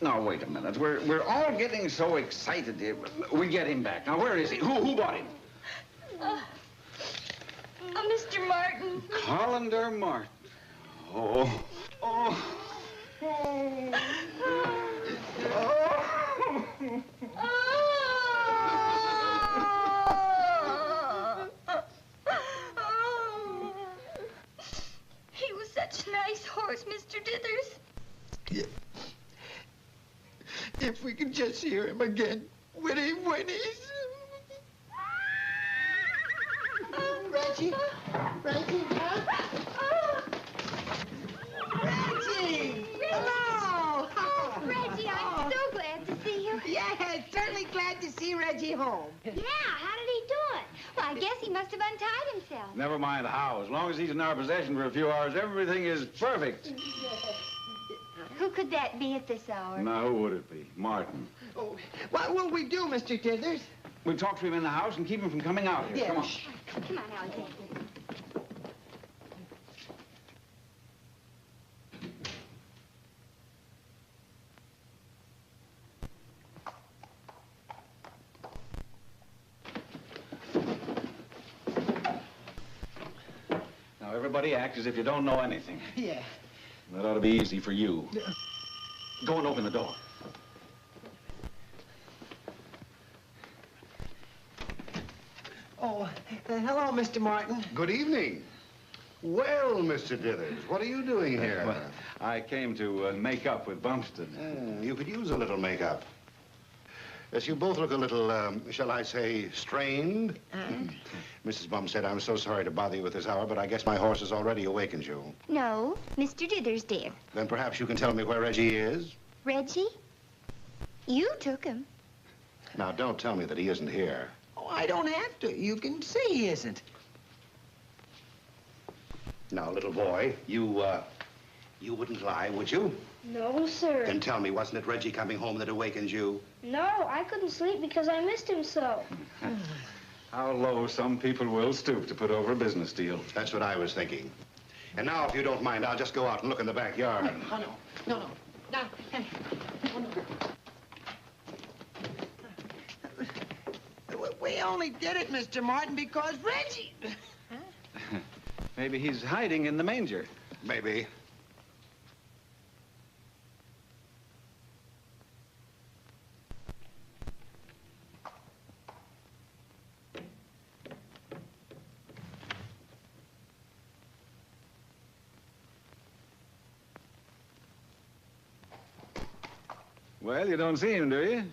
now, wait a minute. We're all getting so excited here. We get him back. Now, where is he? Who bought him? Mr. Martin. Colander Martin. Oh. He was such a nice horse, Mr. Dithers. Yeah. If we could just hear him again, whinnies. Reggie! Reggie! Reggie! Hello! Oh, Reggie, I'm so glad to see you. Yeah, certainly glad to see Reggie home. Yeah, how did he do it? Well, I guess he must have untied himself. Never mind how. As long as he's in our possession for a few hours, everything is perfect. Who could that be at this hour? Now, who would it be? Martin. Oh, what will we do, Mr. Dithers? We'll talk to him in the house and keep him from coming out here. Yeah. Come on. Come on, Alexander. Now, everybody act as if you don't know anything. Yeah. That ought to be easy for you. Go and open the door. Oh, hello, Mr. Martin. Good evening. Well, Mr. Dithers, what are you doing here? Well, I came to make up with Bumstead. You could use a little makeup. Yes, you both look a little, shall I say, strained. Mrs. Bumstead, I'm so sorry to bother you at this hour, but I guess my horse has already awakened you. No, Mr. Dithers did. Then perhaps you can tell me where Reggie is? Reggie? You took him. Now, don't tell me that he isn't here. Oh, I don't have to. You can see he isn't. Now, little boy, you wouldn't lie, would you? No, sir. Then tell me, wasn't it Reggie coming home that awakened you? No, I couldn't sleep because I missed him so. How low some people will stoop to put over a business deal. That's what I was thinking. And now, if you don't mind, I'll just go out and look in the backyard. Oh, no. No, hey. Oh, no. We only did it, Mr. Martin, because Reggie... Maybe he's hiding in the manger. Maybe. Well, you don't see him, do you?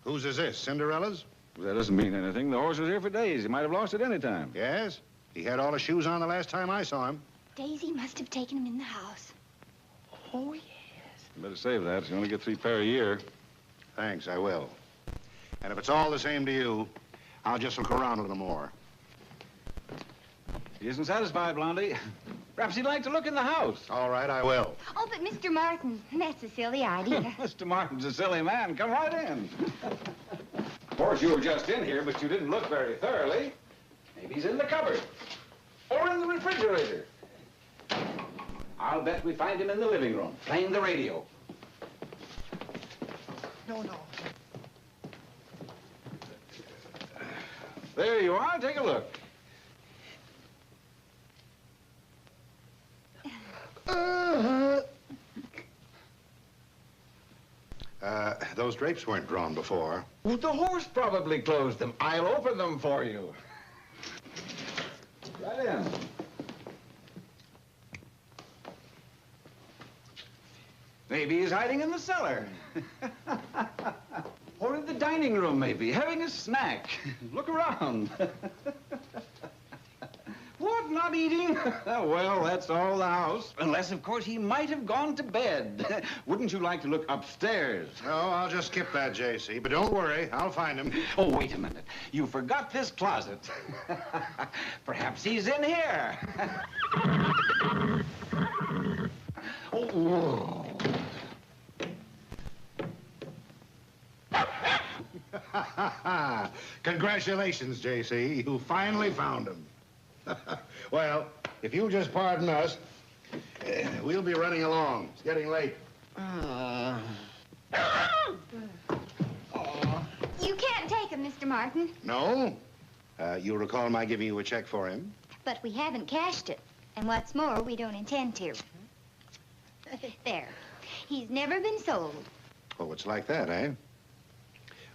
Whose is this? Cinderella's? That doesn't mean anything. The horse was here for days. He might have lost it any time. Yes? He had all his shoes on the last time I saw him. Daisy must have taken him in the house. Oh, yes. You better save that. You only get 3 pair a year. Thanks, I will. And if it's all the same to you, I'll just look around a little more. He isn't satisfied, Blondie. Perhaps he'd like to look in the house. All right, I will. Oh, but Mr. Martin, that's a silly idea. Mr. Martin's a silly man. Come right in. Of course, you were just in here, but you didn't look very thoroughly. Maybe he's in the cupboard. Or in the refrigerator. I'll bet we find him in the living room, playing the radio. No. There you are. Take a look. Those drapes weren't drawn before. Well, the horse probably closed them. I'll open them for you. Right in. Maybe he's hiding in the cellar. Or in the dining room, maybe, having a snack. Look around. What, not eating? Well, that's all the house. Unless, of course, he might have gone to bed. Wouldn't you like to look upstairs? No, I'll just skip that, J.C. But don't worry, I'll find him. Oh, wait a minute. You forgot this closet. Perhaps he's in here. Oh. Congratulations, J.C. You finally found him. Well, if you'll just pardon us, we'll be running along. It's getting late. You can't take him, Mr. Martin. No? You'll recall my giving you a check for him? But we haven't cashed it. And what's more, we don't intend to. There. He's never been sold. Oh, it's like that, eh?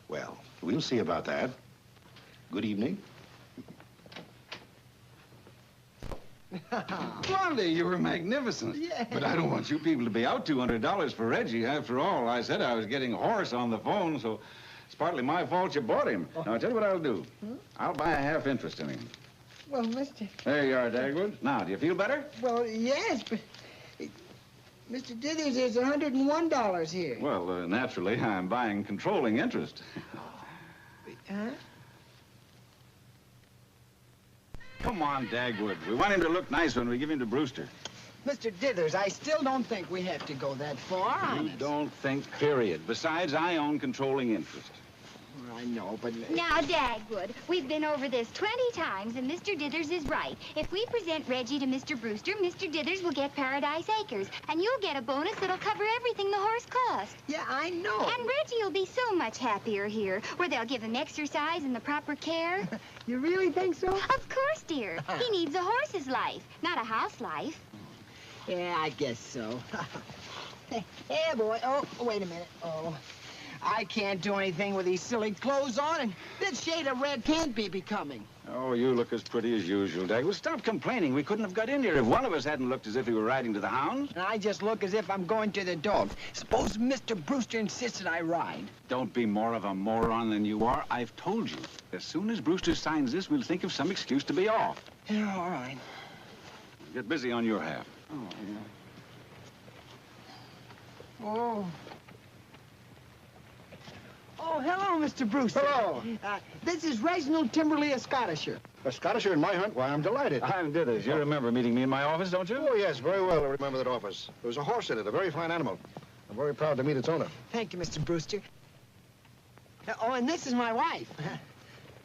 Well, we'll see about that. Good evening. Blondie, you were magnificent. Yeah. But I don't want you people to be out $200 for Reggie. After all, I said I was getting a horse on the phone, so it's partly my fault you bought him. Now, I'll tell you what I'll do. I'll buy a half interest in him. Well, Mr. There you are, Dagwood. Now, do you feel better? Well, yes, but... Mr. Dithers, there's $101 here. Well, naturally, I'm buying controlling interest. Huh? Come on, Dagwood. We want him to look nice when we give him to Brewster. Mr. Dithers, I still don't think we have to go that far. You don't think, period. Besides, I own controlling interest. I know, but... Now, Dagwood, we've been over this 20 times, and Mr. Dithers is right. If we present Reggie to Mr. Brewster, Mr. Dithers will get Paradise Acres, and you'll get a bonus that'll cover everything the horse cost. Yeah, I know. And Reggie will be so much happier here, where they'll give him exercise and the proper care. You really think so? Of course, dear. He needs a horse's life, not a house life. Yeah, I guess so. Hey, boy. Oh, wait a minute. Oh, I can't do anything with these silly clothes on, and this shade of red can't be becoming. Oh, you look as pretty as usual, Dagwood. Stop complaining. We couldn't have got in here if one of us hadn't looked as if we were riding to the hounds. And I just look as if I'm going to the dogs. Suppose Mr. Brewster insisted I ride. Don't be more of a moron than you are. I've told you. As soon as Brewster signs this, we'll think of some excuse to be off. Yeah, all right. Get busy on your half. Oh, yeah. Oh. Oh, hello, Mr. Brewster. Hello. This is Reginald Timberly, a Scottisher. A Scottisher in my hunt? Why, I'm delighted. I'm Dithers. You remember meeting me in my office, don't you? Oh, yes, very well. I remember that office. There was a horse in it, a very fine animal. I'm very proud to meet its owner. Thank you, Mr. Brewster. Oh, and this is my wife.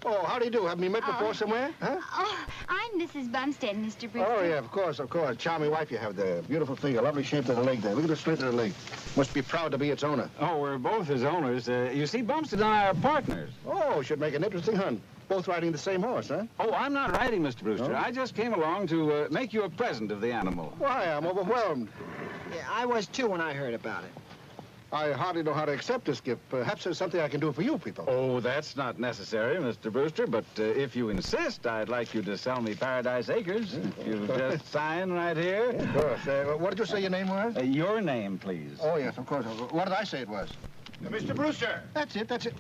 Oh, how do you do? Haven't we met before somewhere? Huh? Oh, I'm Mrs. Bumstead, Mr. Brewster. Oh, yeah, of course, of course. Charming wife you have there. Beautiful figure, lovely shape to the leg there. Look at the strength of the leg. Must be proud to be its owner. Oh, we're both his owners. You see, Bumstead and I are partners. Oh, should make an interesting hunt. Both riding the same horse, huh? Oh, I'm not riding, Mr. Brewster. No? I just came along to make you a present of the animal. Why, I'm overwhelmed. Yeah, I was too when I heard about it. I hardly know how to accept this gift. Perhaps there's something I can do for you people. Oh, that's not necessary, Mr. Brewster, but if you insist, I'd like you to sell me Paradise Acres. If you just sign right here. Of course. What did you say your name was? Your name, please. Oh, yes, of course. What did I say it was? Mr. Brewster! That's it.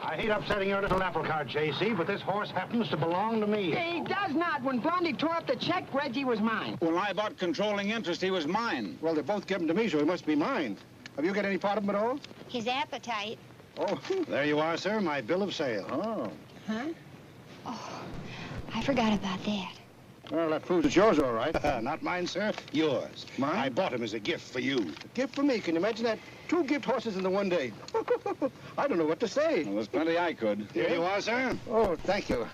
I hate upsetting your little apple cart, J.C., but this horse happens to belong to me. He does not. When Blondie tore up the check, Reggie was mine. When I bought controlling interest, he was mine. Well, they both given to me, so he must be mine. Have you got any part of him at all? His appetite. Oh, there you are, sir, my bill of sale. Oh. Huh? Oh, I forgot about that. Well, that proves it's yours, all right. Not mine, sir. Yours. Mine? I bought him as a gift for you. A gift for me? Can you imagine that? 2 gift horses in the one day. I don't know what to say. Well, there's plenty I could. Here you are, sir. Oh, thank you.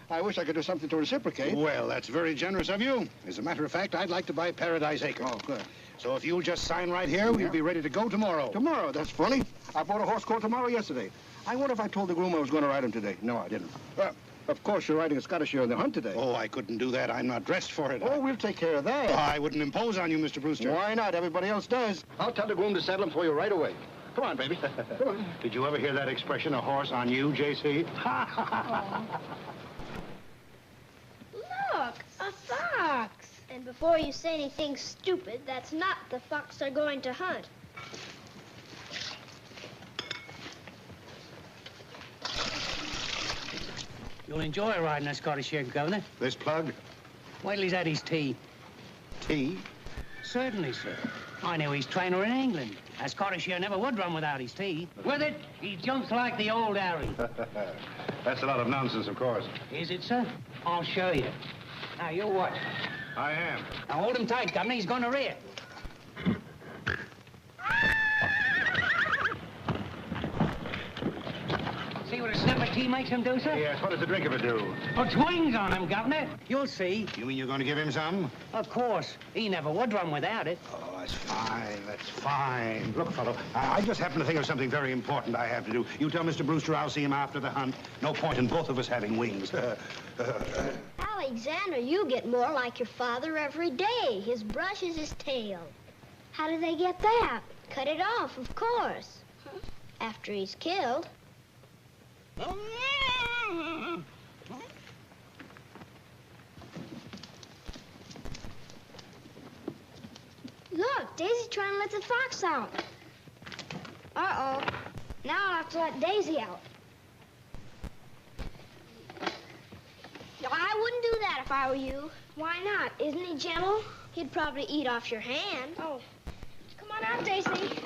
I wish I could do something to reciprocate. Well, that's very generous of you. As a matter of fact, I'd like to buy Paradise Acres. Oh, good. So if you'll just sign right here, we'll be ready to go tomorrow. Tomorrow? That's funny. I bought a horse called Tomorrow yesterday. I wonder if I told the groom I was going to ride him today. No, I didn't. Of course, you're riding a Scottish here in the hunt today. Oh, I couldn't do that. I'm not dressed for it. Oh, we'll take care of that. I wouldn't impose on you, Mr. Brewster. Why not? Everybody else does. I'll tell the groom to saddle him for you right away. Come on, baby. Come on. Did you ever hear that expression, a horse on you, J.C.? Look, a fox. And before you say anything stupid, that's not the fox they're going to hunt. You'll enjoy riding a Scottish here, Governor. This plug? Wait till he's had his tea. Tea? Certainly, sir. I knew his trainer in England. A Scottish here never would run without his tea. With it, he jumps like the old Harry. That's a lot of nonsense, of course. Is it, sir? I'll show you. Now, you watch. I am. Now, hold him tight, Governor. He's going to rear. See what a snip of tea makes him do, sir? Yes, what does the drink of it do? Puts wings on him, Governor. You'll see. You mean you're going to give him some? Of course. He never would run without it. Oh, that's fine. That's fine. Look, fellow, I just happen to think of something very important I have to do. You tell Mr. Brewster I'll see him after the hunt. No point in both of us having wings. Alexander, you get more like your father every day. His brush is his tail. How do they get that? Cut it off, of course. After he's killed. Look, Daisy's trying to let the fox out. Uh-oh. Now I'll have to let Daisy out. I wouldn't do that if I were you. Why not? Isn't he gentle? He'd probably eat off your hand. Oh. Come on out, Daisy.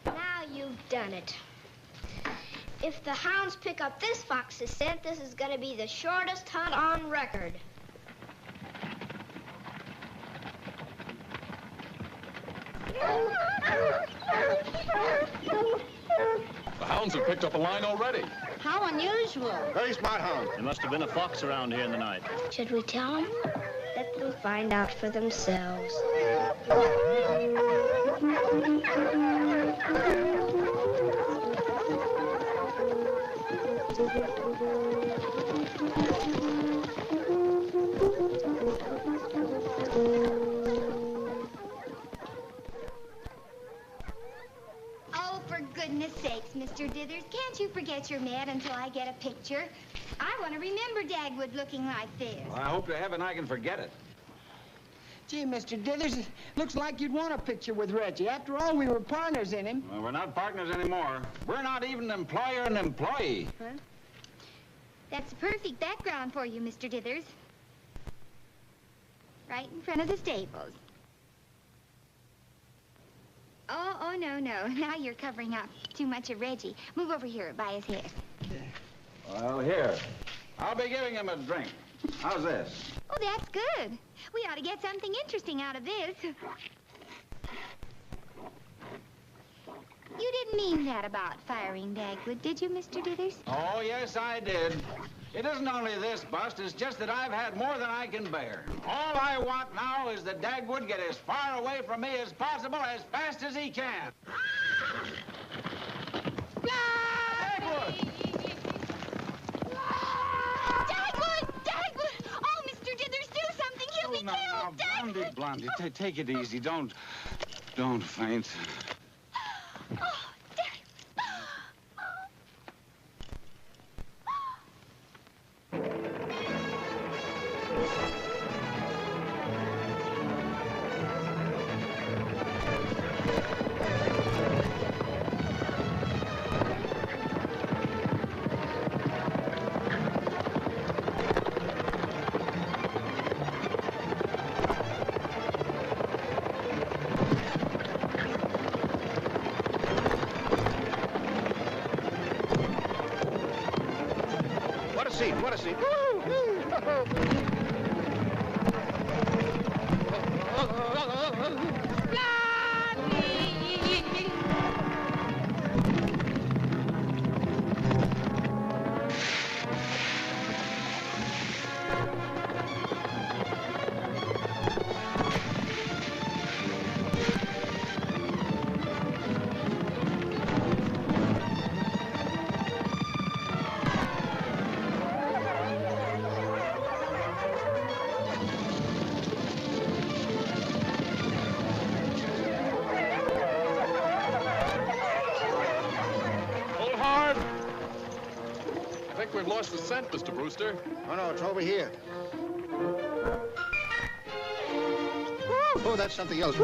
Now you've done it. If the hounds pick up this fox's scent, this is going to be the shortest hunt on record. The hounds have picked up a line already. How unusual. Very smart hound. There must have been a fox around here in the night. Should we tell them? Let them find out for themselves. Oh, for goodness sakes, Mr. Dithers, can't you forget your mat until I get a picture? I want to remember Dagwood looking like this. Well, I hope to heaven I can forget it. Gee, Mr. Dithers, it looks like you'd want a picture with Reggie. After all, we were partners in him. Well, we're not partners anymore. We're not even employer and employee. Huh? That's the perfect background for you, Mr. Dithers. Right in front of the stables. Oh, no. Now you're covering up too much of Reggie. Move over here by his head. Well, here. I'll be giving him a drink. How's this? Oh, that's good. We ought to get something interesting out of this. You didn't mean that about firing Dagwood, did you, Mr. Dithers? Oh, yes, I did. It isn't only this, Bust. It's just that I've had more than I can bear. All I want now is that Dagwood get as far away from me as possible as fast as he can. Dagwood! Dagwood! Oh, Mr. Dithers, do something. He'll be killed. Dagwood! Blondie, take it easy. Don't faint. What a scene. We've lost the scent, Mr. Brewster. Oh, no, it's over here. Oh, that's something else.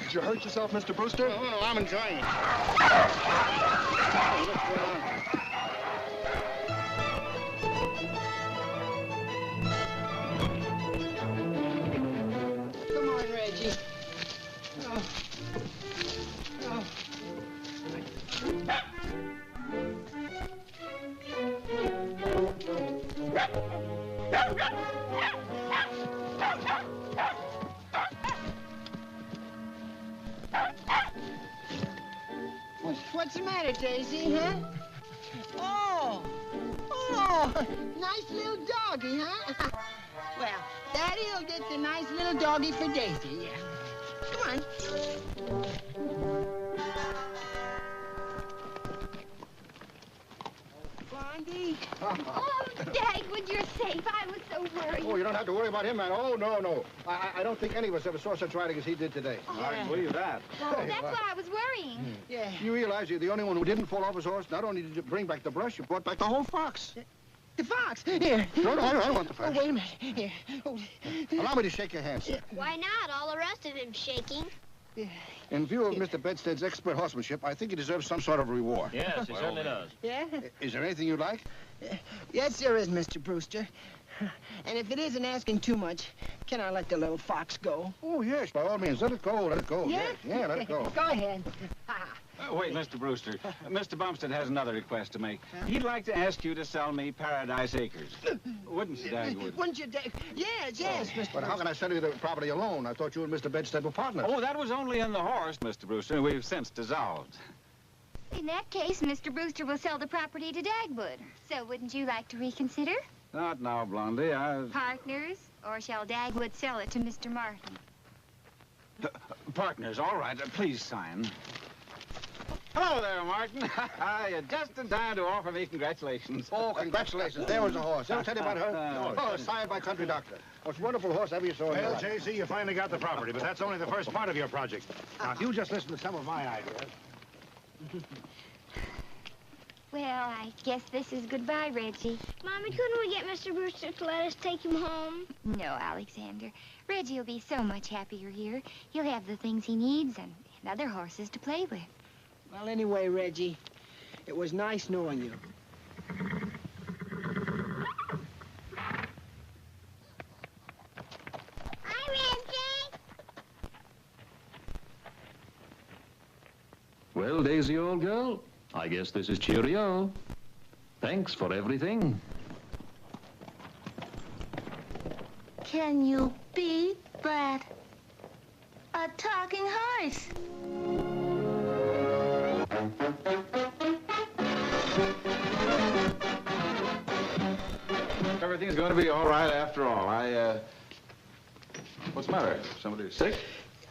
Did you hurt yourself, Mr. Brewster? Oh, no, I'm enjoying it. Come on, Reggie. Oh. Oh. What's the matter, Daisy, huh? Oh, nice little doggy, huh? Well, Daddy'll get the nice little doggy for Daisy. Come on. Blondie? Oh, Dagwood, you're safe. I was so worried. Oh, you don't have to worry about him, man. Oh, no. I don't think any of us ever saw such riding as he did today. Oh. I believe that. Oh, that's why I was worrying. Yeah. You realize you're the only one who didn't fall off his horse? Not only did you bring back the brush, you brought back the whole fox. The fox? Here. No, I don't want the fox. Oh, wait a minute. Here. Oh, Allow me to shake your hand, sir. Why not? All the rest of him's shaking. In view of Mr. Bedstead's expert horsemanship, I think he deserves some sort of reward. Yes, he certainly does. Yeah? Is there anything you'd like? Yes, there is, Mr. Brewster. And if it isn't asking too much, can I let the little fox go? Oh, yes, by all means. Let it go, let it go. Yeah? Yes, yeah, let it go. Go ahead. Wait, Mr. Brewster. Mr. Bumstead has another request to make. He'd like to ask you to sell me Paradise Acres. Wouldn't you, Dagwood? Wouldn't you, Yes, Mr. But how can I sell you the property alone? I thought you and Mr. Bedstead were partners. Oh, that was only in the horse, Mr. Brewster. We've since dissolved. In that case, Mr. Brewster will sell the property to Dagwood. So wouldn't you like to reconsider? Not now, Blondie. Partners? Or shall Dagwood sell it to Mr. Martin? Partners, all right. Please sign. Hello there, Martin. You're just in time to offer me congratulations. Oh, congratulations. There was a horse. Ever tell you about her? Oh, signed by Country Doctor. Most wonderful horse ever you saw in your Well, life. J.C., you finally got the property, but that's only the first part of your project. Now, if you just listen to some of my ideas. Well, I guess this is goodbye, Reggie. Mommy, couldn't we get Mr. Brewster to let us take him home? No, Alexander. Reggie will be so much happier here. He'll have the things he needs and other horses to play with. Well, anyway, Reggie, it was nice knowing you. Hi, Reggie. Well, Daisy, old girl, I guess this is cheerio. Thanks for everything. Can you beat that? A talking horse. Everything's going to be all right after all. What's the matter? Somebody sick?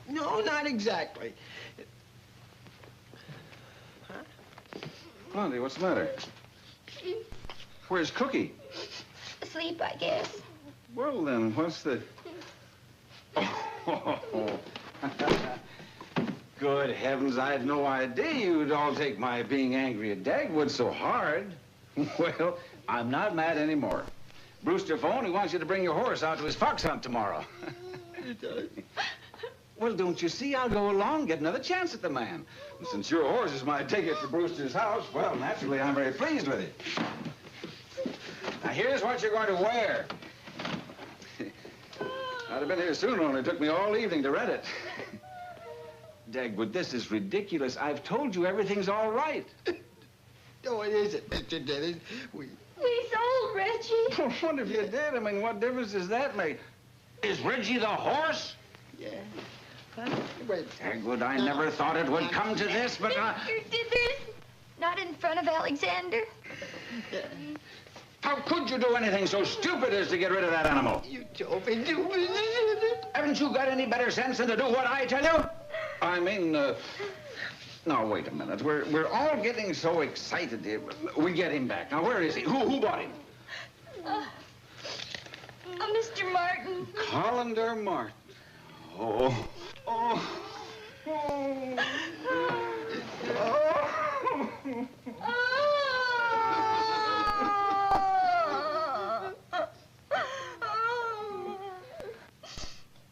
No, not exactly. Blondie, what's the matter? Where's Cookie? Asleep, I guess. Well, then, what's the... Good heavens, I had no idea you'd all take my being angry at Dagwood so hard. Well, I'm not mad anymore. Brewster phoned. He wants you to bring your horse out to his fox hunt tomorrow. Well, don't you see? I'll go along, get another chance at the man. And since your horse is my ticket to Brewster's house, well, naturally, I'm very pleased with it. Now, here's what you're going to wear. I'd have been here soon, only it took me all evening to rent it. Dagwood, this is ridiculous. I've told you everything's all right. No, it isn't, Mr. Dennis. We sold Reggie. What if you did? I mean, what difference does that make? Is Reggie the horse? Yeah. Huh? Wait. Dagwood, I never thought it would come to this, but Mr. Dithers, not in front of Alexander. How could you do anything so stupid as to get rid of that animal? You told me to. Haven't you got any better sense than to do what I tell you? I mean, now, wait a minute. We're all getting so excited here. We get him back. Now, where is he? Who bought him? Mr. Martin. Colander Martin. Oh. Oh.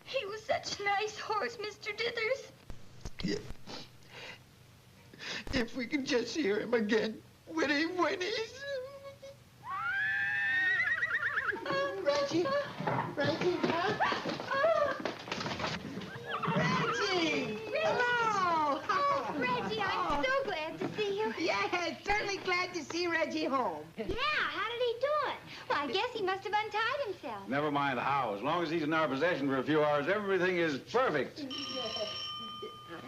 He was such a nice horse, Mr. Dithers. Yeah. If we could just hear him again. Whinnies. Reggie. Reggie. Reggie. Hello. Oh, Reggie, I'm so glad to see you. Yeah, certainly glad to see Reggie home. Yeah, how did he do it? Well, I guess he must have untied himself. Never mind how. As long as he's in our possession for a few hours, everything is perfect.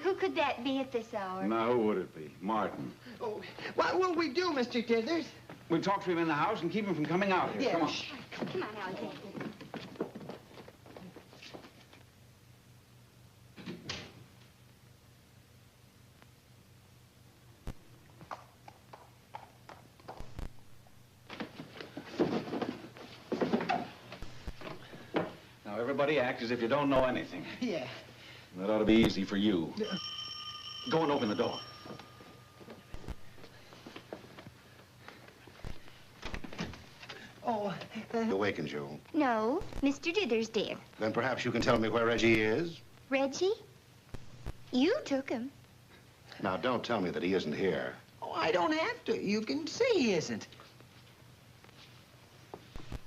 Who could that be at this hour? Now, who would it be? Martin. Oh, what will we do, Mr. Dithers? We'll talk to him in the house and keep him from coming out here. Yeah. Come on. Come on, Alexander. Now, everybody act as if you don't know anything. Yeah. That ought to be easy for you. Go and open the door. Oh, You awakened you. No, Mr. Dithers did. Then perhaps you can tell me where Reggie is? Reggie? You took him. Now, don't tell me that he isn't here. oh, I don't have to. You can see he isn't.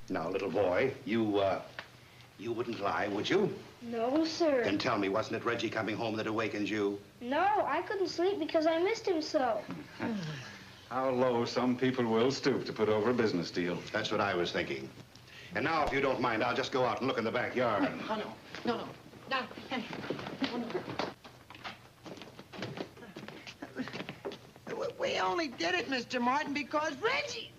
Now, little boy, you wouldn't lie, would you? No, sir. Then tell me, wasn't it Reggie coming home that awakened you? No, I couldn't sleep because I missed him so. How low some people will stoop to put over a business deal. That's what I was thinking. And now, if you don't mind, I'll just go out and look in the backyard. Oh, no. No. Hey. We only did it, Mr. Martin, because Reggie...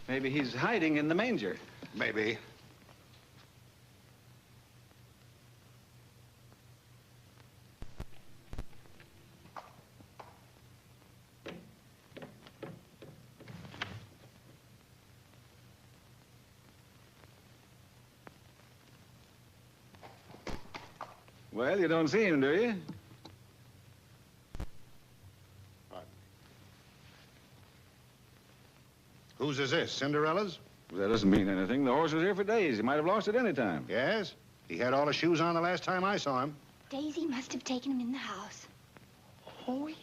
Maybe he's hiding in the manger. Maybe. Well, you don't see him, do you? Whose is this, Cinderella's? Well, that doesn't mean anything. The horse was here for days. He might have lost it any time. Yes? He had all his shoes on the last time I saw him. Daisy must have taken him in the house. Oh, yes.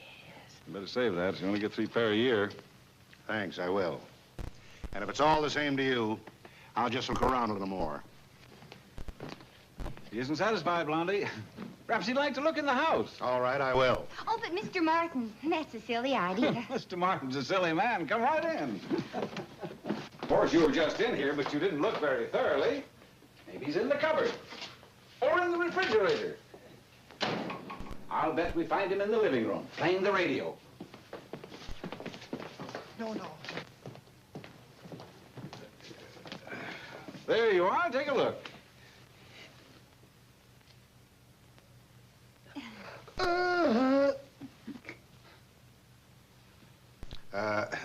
You better save that. You only get 3 pair a year. Thanks, I will. And if it's all the same to you, I'll just look around a little more. He isn't satisfied, Blondie. Perhaps he'd like to look in the house. All right, I will. Oh, but Mr. Martin, that's a silly idea. Mr. Martin's a silly man. Come right in. Of course, you were just in here, but you didn't look very thoroughly. Maybe he's in the cupboard. Or in the refrigerator. I'll bet we find him in the living room, playing the radio. No. There you are. Take a look.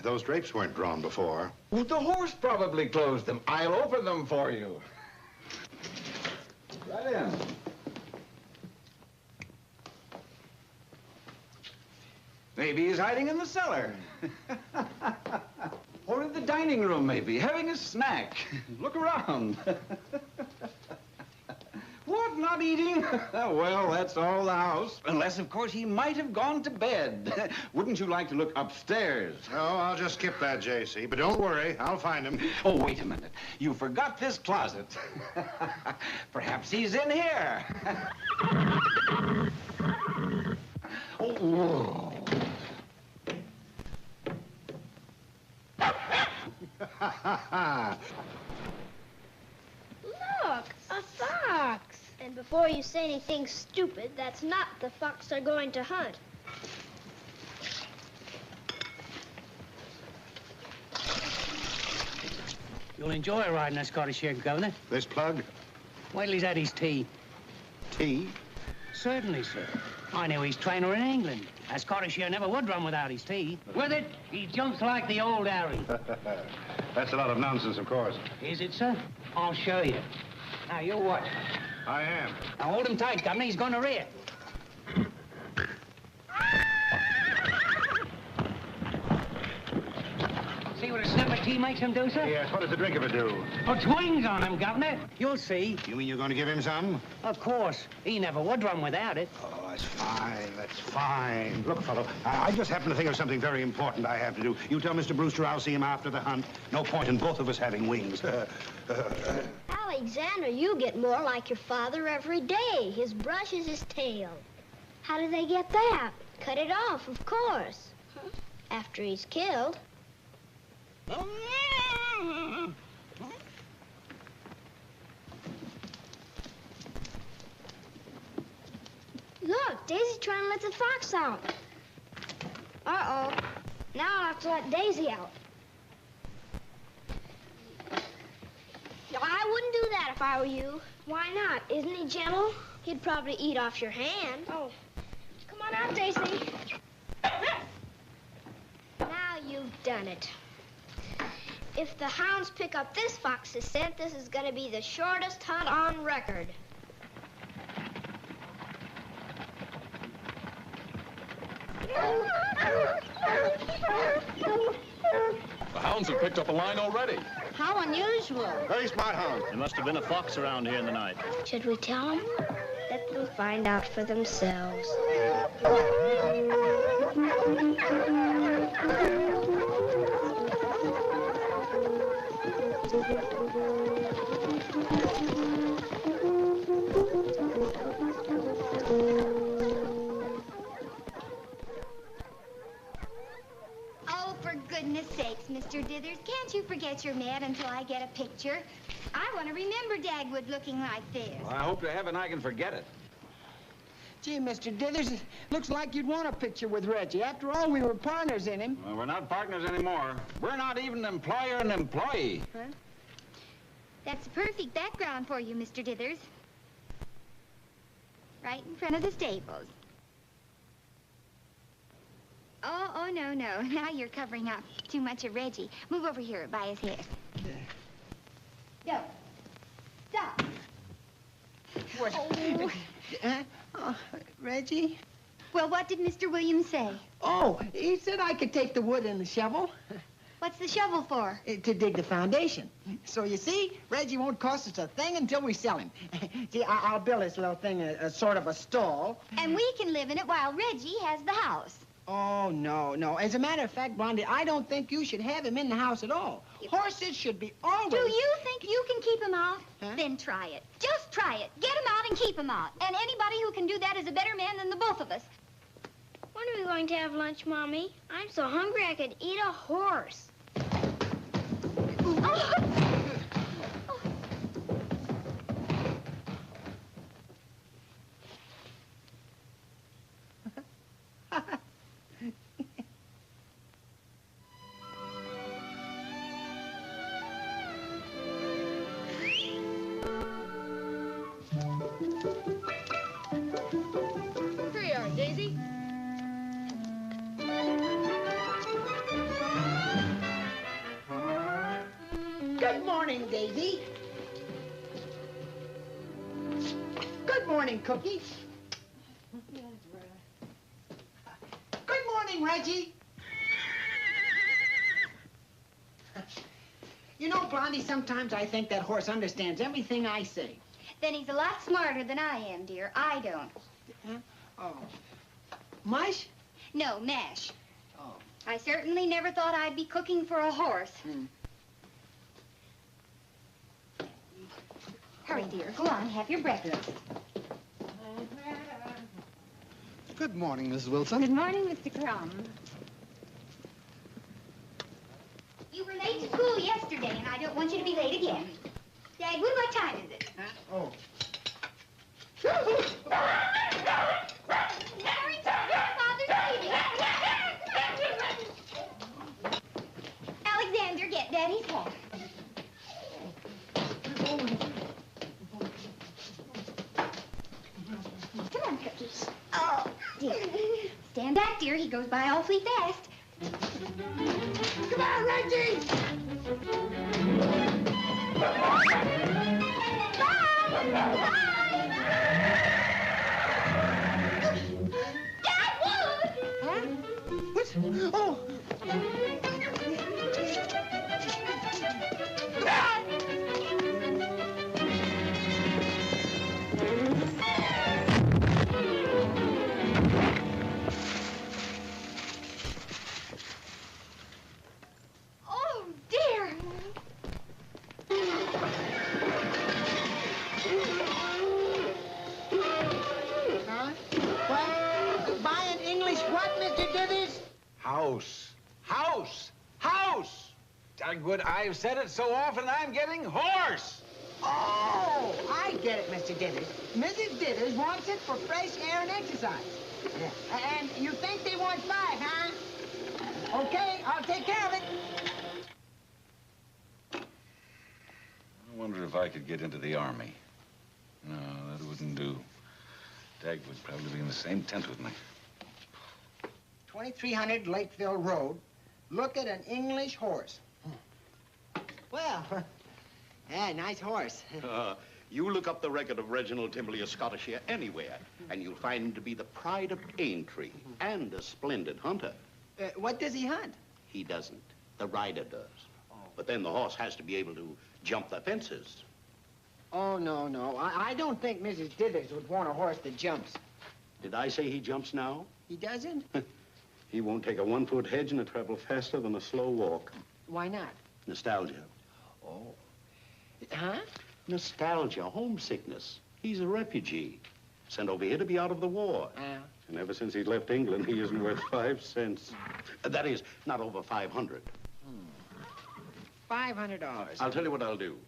Those drapes weren't drawn before. Well, the horse probably closed them. I'll open them for you. Right in. Maybe he's hiding in the cellar. Or in the dining room, maybe, having a snack. Look around. What, not eating? Well, that's all the house. Unless, of course, he might have gone to bed. Wouldn't you like to look upstairs? No, I'll just skip that, J.C. But don't worry, I'll find him. Oh, wait a minute. You forgot this closet. Perhaps he's in here. Oh. Look, a fox. And before you say anything stupid, that's not the fox they're going to hunt. You'll enjoy riding that Scottish here, Governor. This plug? Wait till he's had his tea. Tea? Certainly, sir. I knew his trainer in England. A Scottish here never would run without his tea. With it, he jumps like the old Harry. That's a lot of nonsense, of course. Is it, sir? I'll show you. Now, you watch. I am. Now, hold him tight, Governor. He's going to rear. See what a snip of tea makes him do, sir? Yes, what does the drink of it do? Puts wings on him, Governor. You'll see. You mean you're going to give him some? Of course. He never would run without it. Oh, that's fine, that's fine. Look, fellow, I just happen to think of something very important I have to do. You tell Mr. Brewster I'll see him after the hunt. No point in both of us having wings. Alexander, you get more like your father every day. His brush is his tail. How do they get that? Cut it off, of course. After he's killed. Look, Daisy's trying to let the fox out. Uh-oh. Now I'll have to let Daisy out. I wouldn't do that if I were you. Why not? Isn't he gentle? He'd probably eat off your hand. Oh. Come on out, Daisy. Now you've done it. If the hounds pick up this fox's scent, this is going to be the shortest hunt on record. The hounds have picked up a line already. How unusual. Very smart hound. There must have been a fox around here in the night. Should we tell them? Let them find out for themselves. Oh, for goodness sakes, Mr. Dithers, can't you forget you're mad until I get a picture? I want to remember Dagwood looking like this. Well, I hope to heaven I can forget it. Gee, Mr. Dithers, it looks like you'd want a picture with Reggie. After all, we were partners in him. Well, we're not partners anymore. We're not even employer and employee. Huh? That's the perfect background for you, Mr. Dithers. Right in front of the stables. Oh, no. Now you're covering up too much of Reggie. Move over here by his head. Go. Stop. What? Reggie? Well, what did Mr. Williams say? Oh, he said I could take the wood and the shovel. What's the shovel for? To dig the foundation. So you see, Reggie won't cost us a thing until we sell him. See, I'll build this little thing a sort of a stall. And we can live in it while Reggie has the house. Oh, no. As a matter of fact, Blondie, I don't think you should have him in the house at all. Horses should be always... Do you think you can keep him out? Huh? Then try it. Just try it. Get him out and keep him out. And anybody who can do that is a better man than the both of us. When are we going to have lunch, Mommy? I'm so hungry I could eat a horse. Oh. Here you are, Daisy. Good morning, Daisy. Good morning, Cookie. Good morning, Reggie. You know, Blondie, sometimes I think that horse understands everything I say. Then he's a lot smarter than I am, dear. I don't. Huh? Oh. Mush? No, mash. Oh. I certainly never thought I'd be cooking for a horse. Hurry, dear. Go on, have your breakfast. Good morning, Mrs. Wilson. Good morning, Mr. Crumb. You were late to school yesterday, and I don't want you to be late again. Dagwood, what time is it? Oh. Hurry, your father's leaving. Alexander, get Daddy's hat. Come on, Cookie. Oh, dear. Stand back, dear. He goes by awfully fast. Come on, Reggie! Dagwood! Huh? What? Oh! Oh, dear. Huh? What? Buy an English what, Mr. Dithers? House. Dagwood, I've said it so often, I'm getting hoarse. Oh, I get it, Mr. Dithers. Mrs. Dithers wants it for fresh air and exercise. And you think they want 5, huh? Okay, I'll take care of it. I wonder if I could get into the Army. No, that wouldn't do. Dag would probably be in the same tent with me. 2300 Lakeville Road. Look at an English horse. Well, yeah, nice horse. You look up the record of Reginald Timberly of Scottishire anywhere, and you'll find him to be the pride of Aintree and a splendid hunter. What does he hunt? He doesn't. The rider does. Oh. But then the horse has to be able to jump the fences. Oh, no. I don't think Mrs. Dithers would want a horse that jumps. Did I say he jumps now? He doesn't? He won't take a 1-foot hedge and travel faster than a slow walk. Why not? Nostalgia. Oh. Huh? Nostalgia, homesickness. He's a refugee. Sent over here to be out of the war. And ever since he left England, he isn't worth 5 cents. That is, not over 500. $500. I'll tell you what I'll do.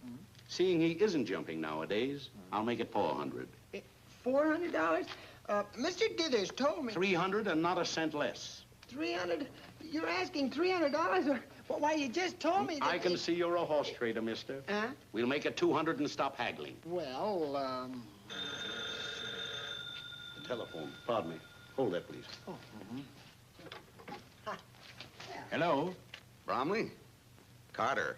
Seeing he isn't jumping nowadays, I'll make it 400. $400? Mr. Dithers told me... 300 and not a cent less. 300? You're asking $300? Well, why, you just told me that... I can see you're a horse trader, mister. Huh? We'll make it 200 and stop haggling. Well, The telephone. Pardon me. Hold that, please. Oh. Hello? Bromley? Carter.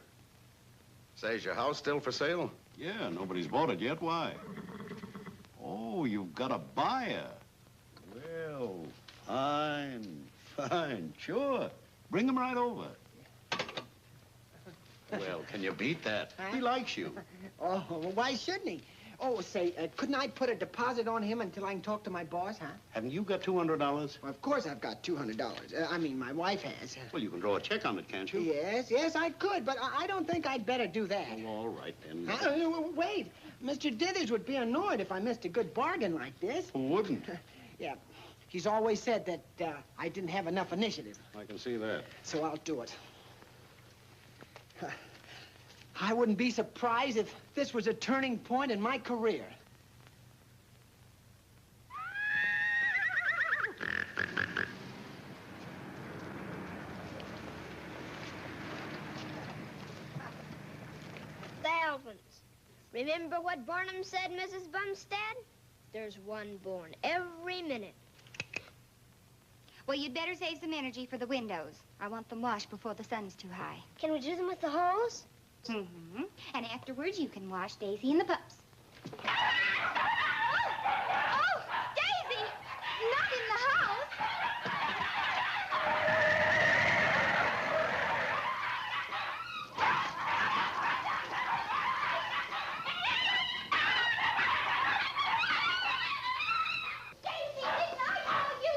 Say, is your house still for sale? Yeah, nobody's bought it yet. Why? Oh, you've got a buyer. Well, fine. Sure. Bring him right over. Well, can you beat that? Huh? He likes you. Oh, well, why shouldn't he? Oh, say, couldn't I put a deposit on him until I can talk to my boss, huh? Haven't you got $200? Well, of course I've got $200. I mean, my wife has. Well, you can draw a check on it, can't you? Yes, I could, but I don't think I'd better do that. Oh, all right, then. Wait. Mr. Dithers would be annoyed if I missed a good bargain like this. Who wouldn't? Yeah. He's always said that I didn't have enough initiative. I can see that. So I'll do it. I wouldn't be surprised if this was a turning point in my career. Thousands. Remember what Barnum said, Mrs. Bumstead? There's one born every minute. Well, you'd better save some energy for the windows. I want them washed before the sun's too high. Can we do them with the hose? Mm-hmm. And afterwards, you can wash Daisy and the pups. Oh, Daisy! Not in the house! Daisy, didn't I tell you?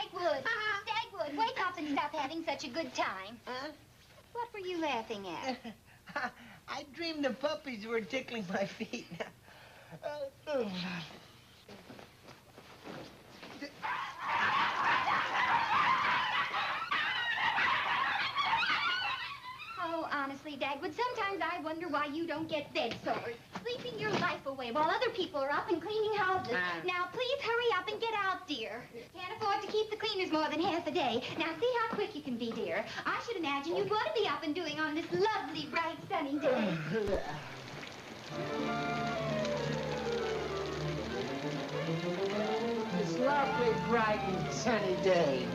Stagwood, wake up and stop having such a good time. Huh? What were you laughing at? I dreamed the puppies were tickling my feet. Oh, honestly, Dagwood, sometimes I wonder why you don't get bed sores. Sleeping your life away while other people are up and cleaning houses. Now, please hurry up and get out, dear. Can't afford to keep the cleaners more than half a day. Now, see how quick you can be, dear. I should imagine you'd want to be up and doing on this lovely, bright, sunny day. This lovely, bright, and sunny day.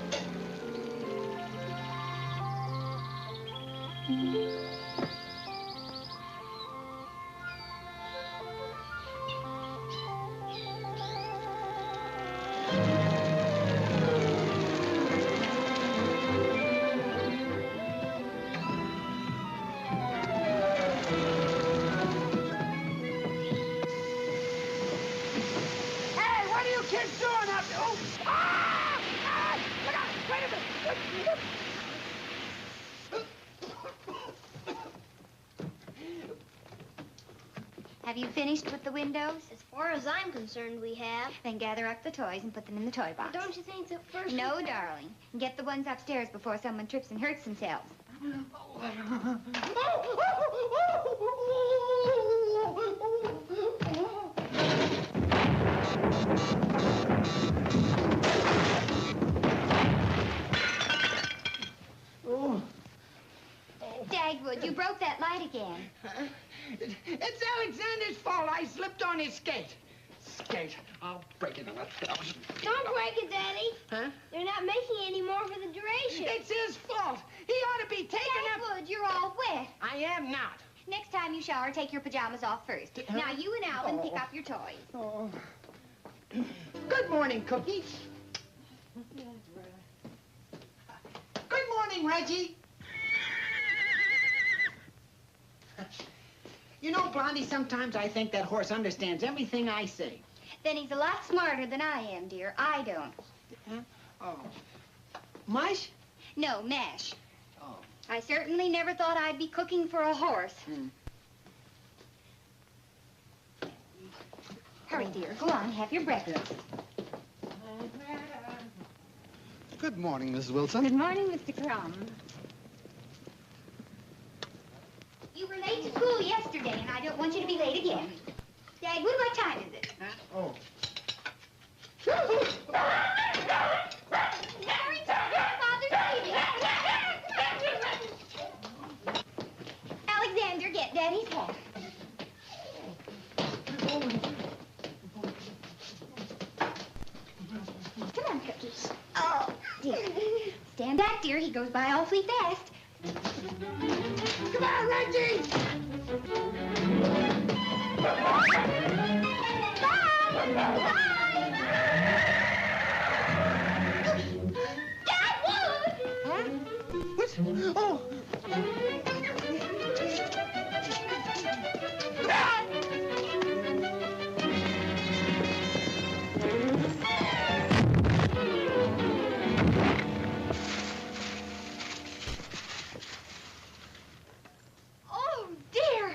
Have you finished with the windows? As far as I'm concerned, we have. Then gather up the toys and put them in the toy box. Don't you think that first... No, darling. Get the ones upstairs before someone trips and hurts themselves. Dagwood, you broke that light again. It's Alexander's fault. I slipped on his skate. Skate. I'll break it in a thousand. Don't break it, Daddy. Huh? They're not making any more for the duration. It's his fault. He ought to be taken up. Dagwood, you're all wet. I am not. Next time you shower, take your pajamas off first. Now, you and Alvin pick up your toys. Oh. Good morning, Cookie. Good morning, Reggie. You know, Blondie, sometimes I think that horse understands everything I say. Then he's a lot smarter than I am, dear. I don't. Huh? Oh. Mush? No, mash. Oh. I certainly never thought I'd be cooking for a horse. Hurry, dear. Go on, have your breakfast. Good morning, Mrs. Wilson. Good morning, Mr. Crumb. You were late to school yesterday, and I don't want you to be late again. Dagwood, what time is it? Oh. Mary, Father's leaving. Alexander, get Daddy's hat. Come on, Cookies. Oh, dear. Stand back, dear. He goes by awfully fast. Come on, Reggie! Dagwood! Huh? What? Oh! Oh, dear.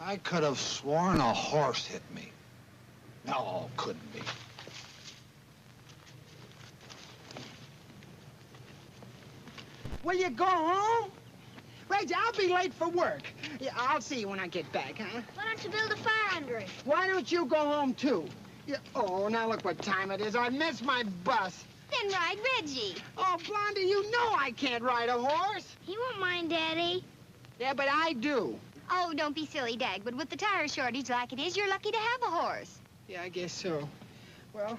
I could have sworn a horse hit me. No, couldn't be. Will you go home? Reggie, I'll be late for work. Yeah, I'll see you when I get back, huh? Why don't you build a fire under it? Why don't you go home, too? Yeah, oh, now look what time it is. I missed my bus. Then ride Reggie. Oh, Blondie, you know I can't ride a horse. He won't mind, Daddy. Yeah, but I do. Oh, don't be silly, Dagwood. With the tire shortage like it is, you're lucky to have a horse. Yeah, I guess so. Well,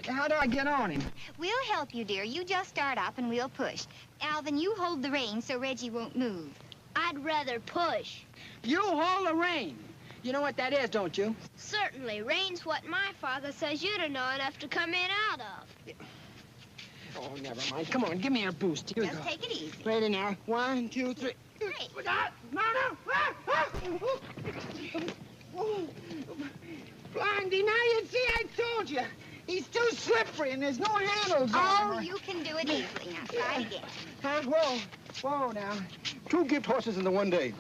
how do I get on him? We'll help you, dear. You just start up and we'll push. Alvin, you hold the reins so Reggie won't move. I'd rather push. You hold the rein. You know what that is, don't you? Certainly. Rain's what my father says you don't know enough to come in out of. Oh, never mind. Come on, give me a boost. Here we Just go. take it easy. Ready now. 1, 2, 3. Great. No. Blondie, now you see, I told you. He's too slippery and there's no handles on him. Oh, you can do it easily. Now, try it again. Huh? Whoa now. 2 gift horses in the one day.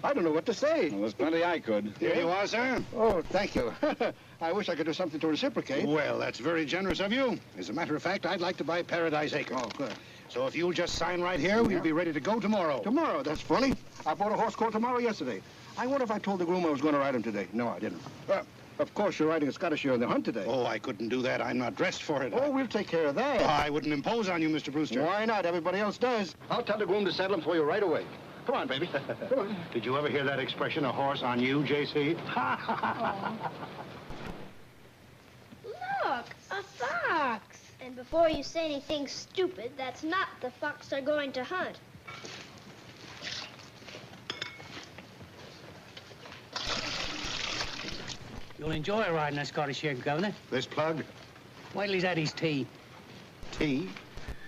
I don't know what to say. Well, there's plenty I could. Here you are, sir. Oh, thank you. I wish I could do something to reciprocate. Well, that's very generous of you. As a matter of fact, I'd like to buy Paradise Acre. Oh, good. So if you'll just sign right here, we'll be ready to go tomorrow. Tomorrow? That's funny. I bought a horse called Tomorrow yesterday. I wonder if I told the groom I was going to ride him today. No, I didn't. Of course, you're riding a Scottish year in the hunt today. Oh, I couldn't do that. I'm not dressed for it. Oh, we'll take care of that. I wouldn't impose on you, Mr. Brewster. Why not? Everybody else does. I'll tell the groom to saddle him for you right away. Come on, baby. Come on. Did you ever hear that expression, a horse on you, J.C.? Look, a fox. And before you say anything stupid, that's not the fox they're going to hunt. You'll enjoy riding a Scottish here, Governor. This plug? Wait till he's had his tea. Tea?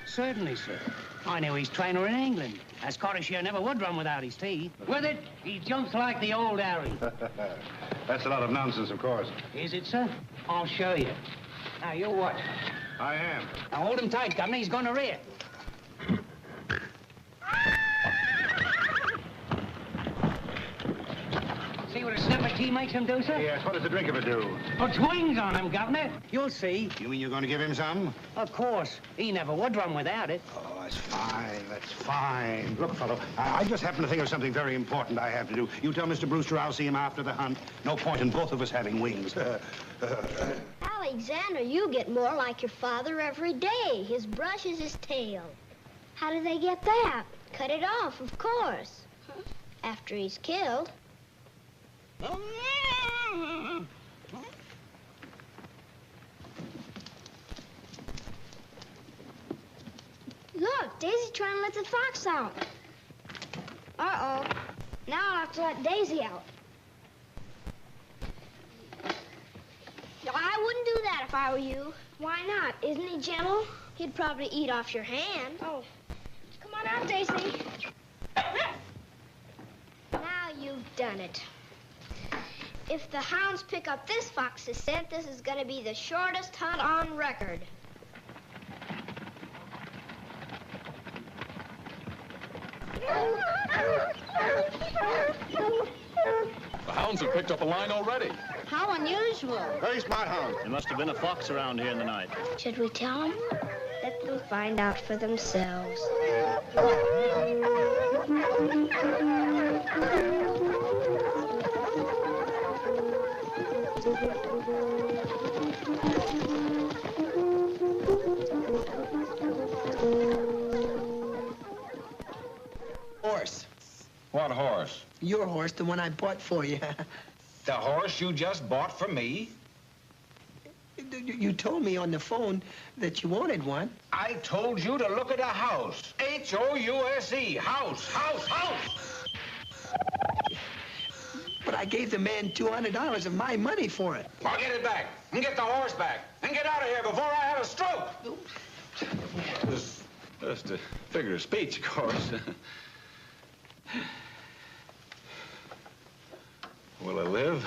Certainly, sir. I knew his trainer in England. A Scottish here never would run without his tea. With it, he jumps like the old Harry. That's a lot of nonsense, of course. Is it, sir? I'll show you. Now, you watch. I am. Now, hold him tight, Governor. He's going to rear. See what a snip of tea makes him do, sir? Yes, what does the drink of it do? Puts wings on him, Governor. You'll see. You mean you're going to give him some? Of course. He never would run without it. Oh, that's fine. That's fine. Look, fellow, I just happen to think of something very important I have to do. You tell Mr. Brewster I'll see him after the hunt. No point in both of us having wings. Alexander, you get more like your father every day. His brush is his tail. How do they get that? Cut it off, of course. After he's killed. Daisy's trying to let the fox out. Uh-oh. Now I'll have to let Daisy out. I wouldn't do that if I were you. Why not? Isn't he gentle? He'd probably eat off your hand. Oh. Come on out, Daisy. Now you've done it. If the hounds pick up this fox's scent, this is going to be the shortest hunt on record. The hounds have picked up a line already. How unusual. Very smart hound. There must have been a fox around here in the night. Should we tell them? Let them find out for themselves. Horse. What horse? Your horse, the one I bought for you. The horse you just bought for me? You told me on the phone that you wanted one. I told you to look at a house. H-O-U-S-E. House, house, house. But I gave the man $200 of my money for it. I'll get it back. And get the horse back. And get out of here before I have a stroke. Just a figure of speech, of course. Will I live?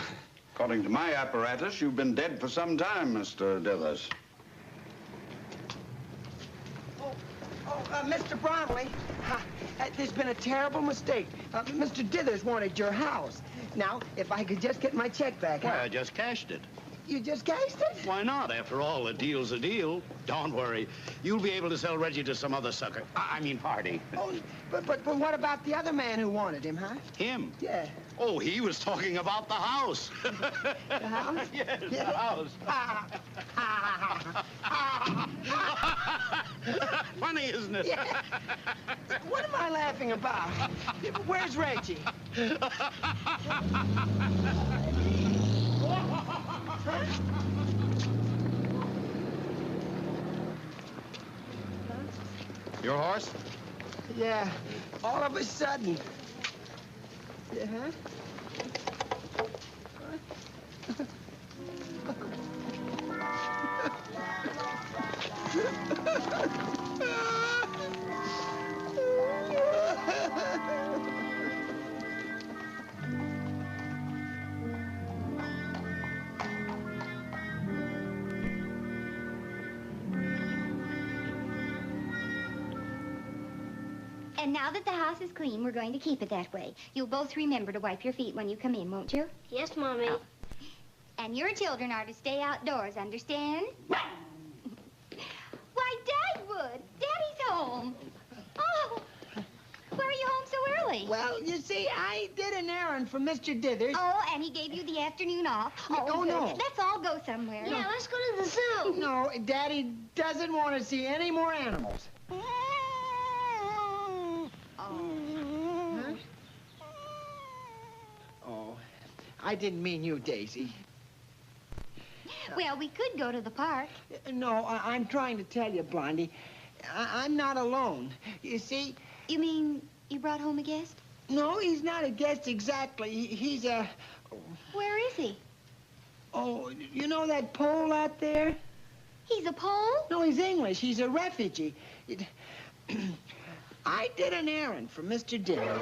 According to my apparatus, you've been dead for some time, Mr. Dithers. Mr. Bromley, there's been a terrible mistake. Mr. Dithers wanted your house. Now, if I could just get my check back. Why, I just cashed it. You just cashed it? Why not? After all, a deal's a deal. Don't worry. You'll be able to sell Reggie to some other sucker. I mean party. Oh, but what about the other man who wanted him, huh? Him? Yeah. Oh, he was talking about the house. The house? Yes, Yeah. the house. Funny, isn't it? Yeah. What am I laughing about? Where's Reggie? Your horse? Yeah, all of a sudden. Yeah, huh? And now that the house is clean, we're going to keep it that way. You'll both remember to wipe your feet when you come in, won't you? Yes, Mommy. Oh. And your children are to stay outdoors, understand? Why, Dagwood! Daddy's home! Oh! Where are you home so early? Well, you see, I did an errand for Mr. Dithers. Oh, and he gave you the afternoon off? Oh, good. no. Let's all go somewhere. Yeah, let's go to the zoo. No, Daddy doesn't want to see any more animals. Huh? Oh, I didn't mean you, Daisy. Well, we could go to the park. No, I'm trying to tell you, Blondie, I'm not alone. You see... You mean you brought home a guest? No, he's not a guest exactly. He's a... Where is he? Oh, you know that Pole out there? He's a Pole? No, he's English. He's a refugee. I did an errand for Mr. Dillon.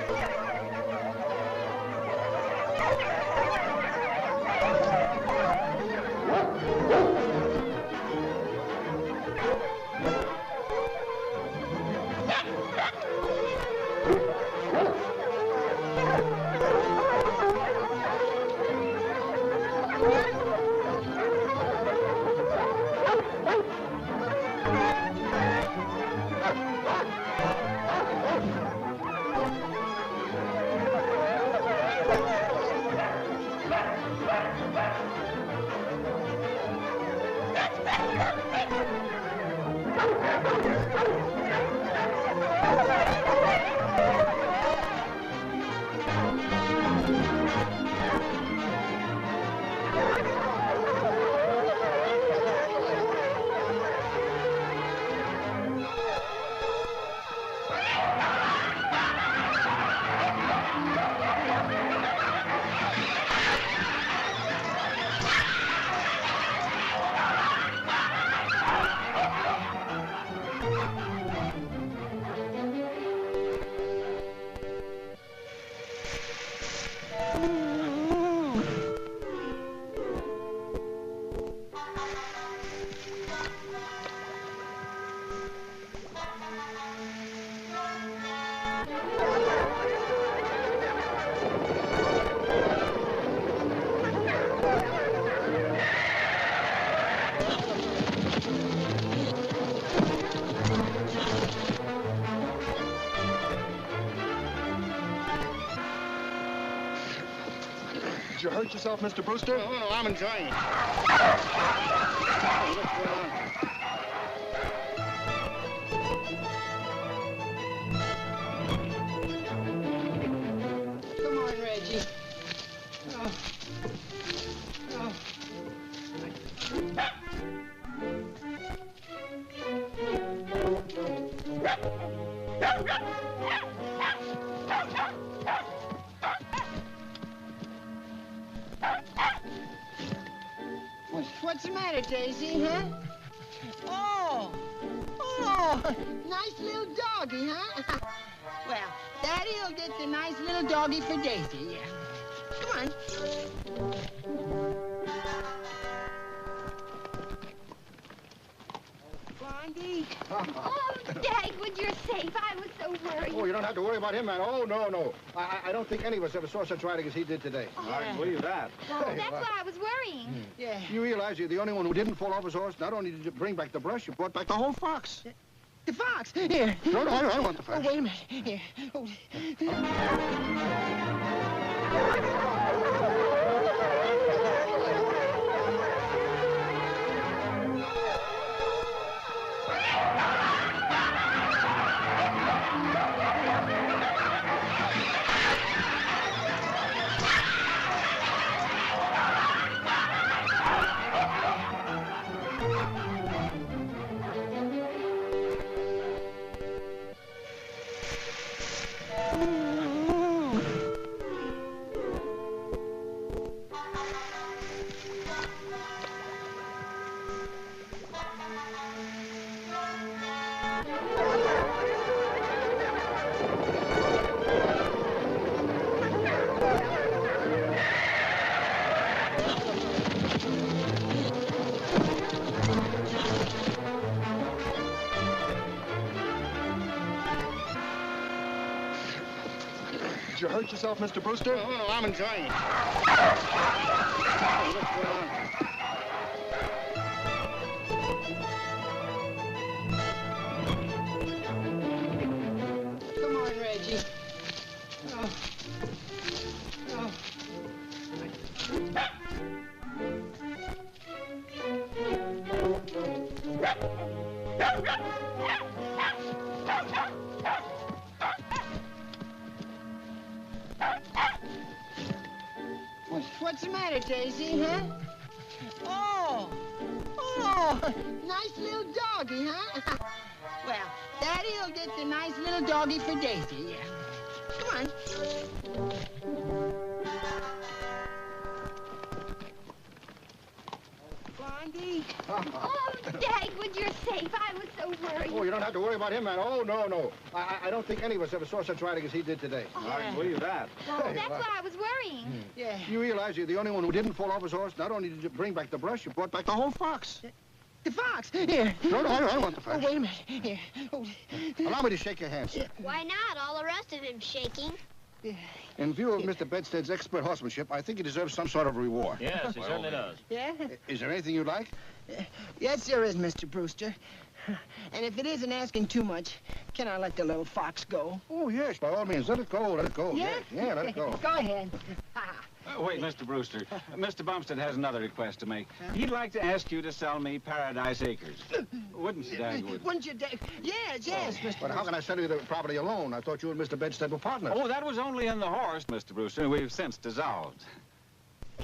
Did you hurt yourself, Mr. Brewster? No, I'm enjoying it. What's going on? Come on, Reggie. Oh. Oh. What's the matter, Daisy, huh? Oh, nice little doggy, huh? Well, Daddy'll get the nice little doggy for Daisy. Come on. Blondie? Oh, Dagwood, you're safe. I was so worried. Oh, you don't have to worry about him, man. Oh, no. I don't think any of us ever saw such riding as he did today. I can believe that. Oh, that's why I was worrying. Yeah. You realize you're the only one who didn't fall off his horse? Not only did you bring back the brush, you brought back the whole fox. The fox? Here. No, I don't want the fox. Oh, wait a minute. Here. Oh. Did you hurt yourself, Mr. Brewster? No, I'm enjoying it. What's going on? Come on, Reggie. Oh. Oh. What's the matter, Daisy, huh? Oh, nice little doggy, huh? Well, Daddy'll get the nice little doggy for Daisy. Come on. Blondie? Oh, Dagwood, you're safe. I was so worried. Oh, you don't have to worry about him, man. Oh, no. I don't think any of us ever saw such riding as he did today. I can believe that. Oh, that's why I was worrying. Yeah. You realize you're the only one who didn't fall off his horse? Not only did you bring back the brush, you brought back the whole fox. The fox? Here. No, I don't want the fox. Oh, wait a minute. Here. Oh. Allow me to shake your hand, sir. Why not? All the rest of him's shaking. In view of Mr. Bedstead's expert horsemanship, I think he deserves some sort of reward. Yes, he certainly does. Yeah? Is there anything you'd like? Yes, there is, Mr. Brewster. And if it isn't asking too much, can I let the little fox go? Oh, yes, by all means. Let it go, let it go. Yeah? Yes, yeah, let it go. Go ahead. Wait, Mr. Brewster. Mr. Bumstead has another request to make. He'd like to ask you to sell me Paradise Acres. Wouldn't you, Dagwood? Wouldn't you, Yes, Mr. But how can I sell you the property alone? I thought you and Mr. Bedstead were partners. Oh, that was only in the horse, Mr. Brewster. We've since dissolved.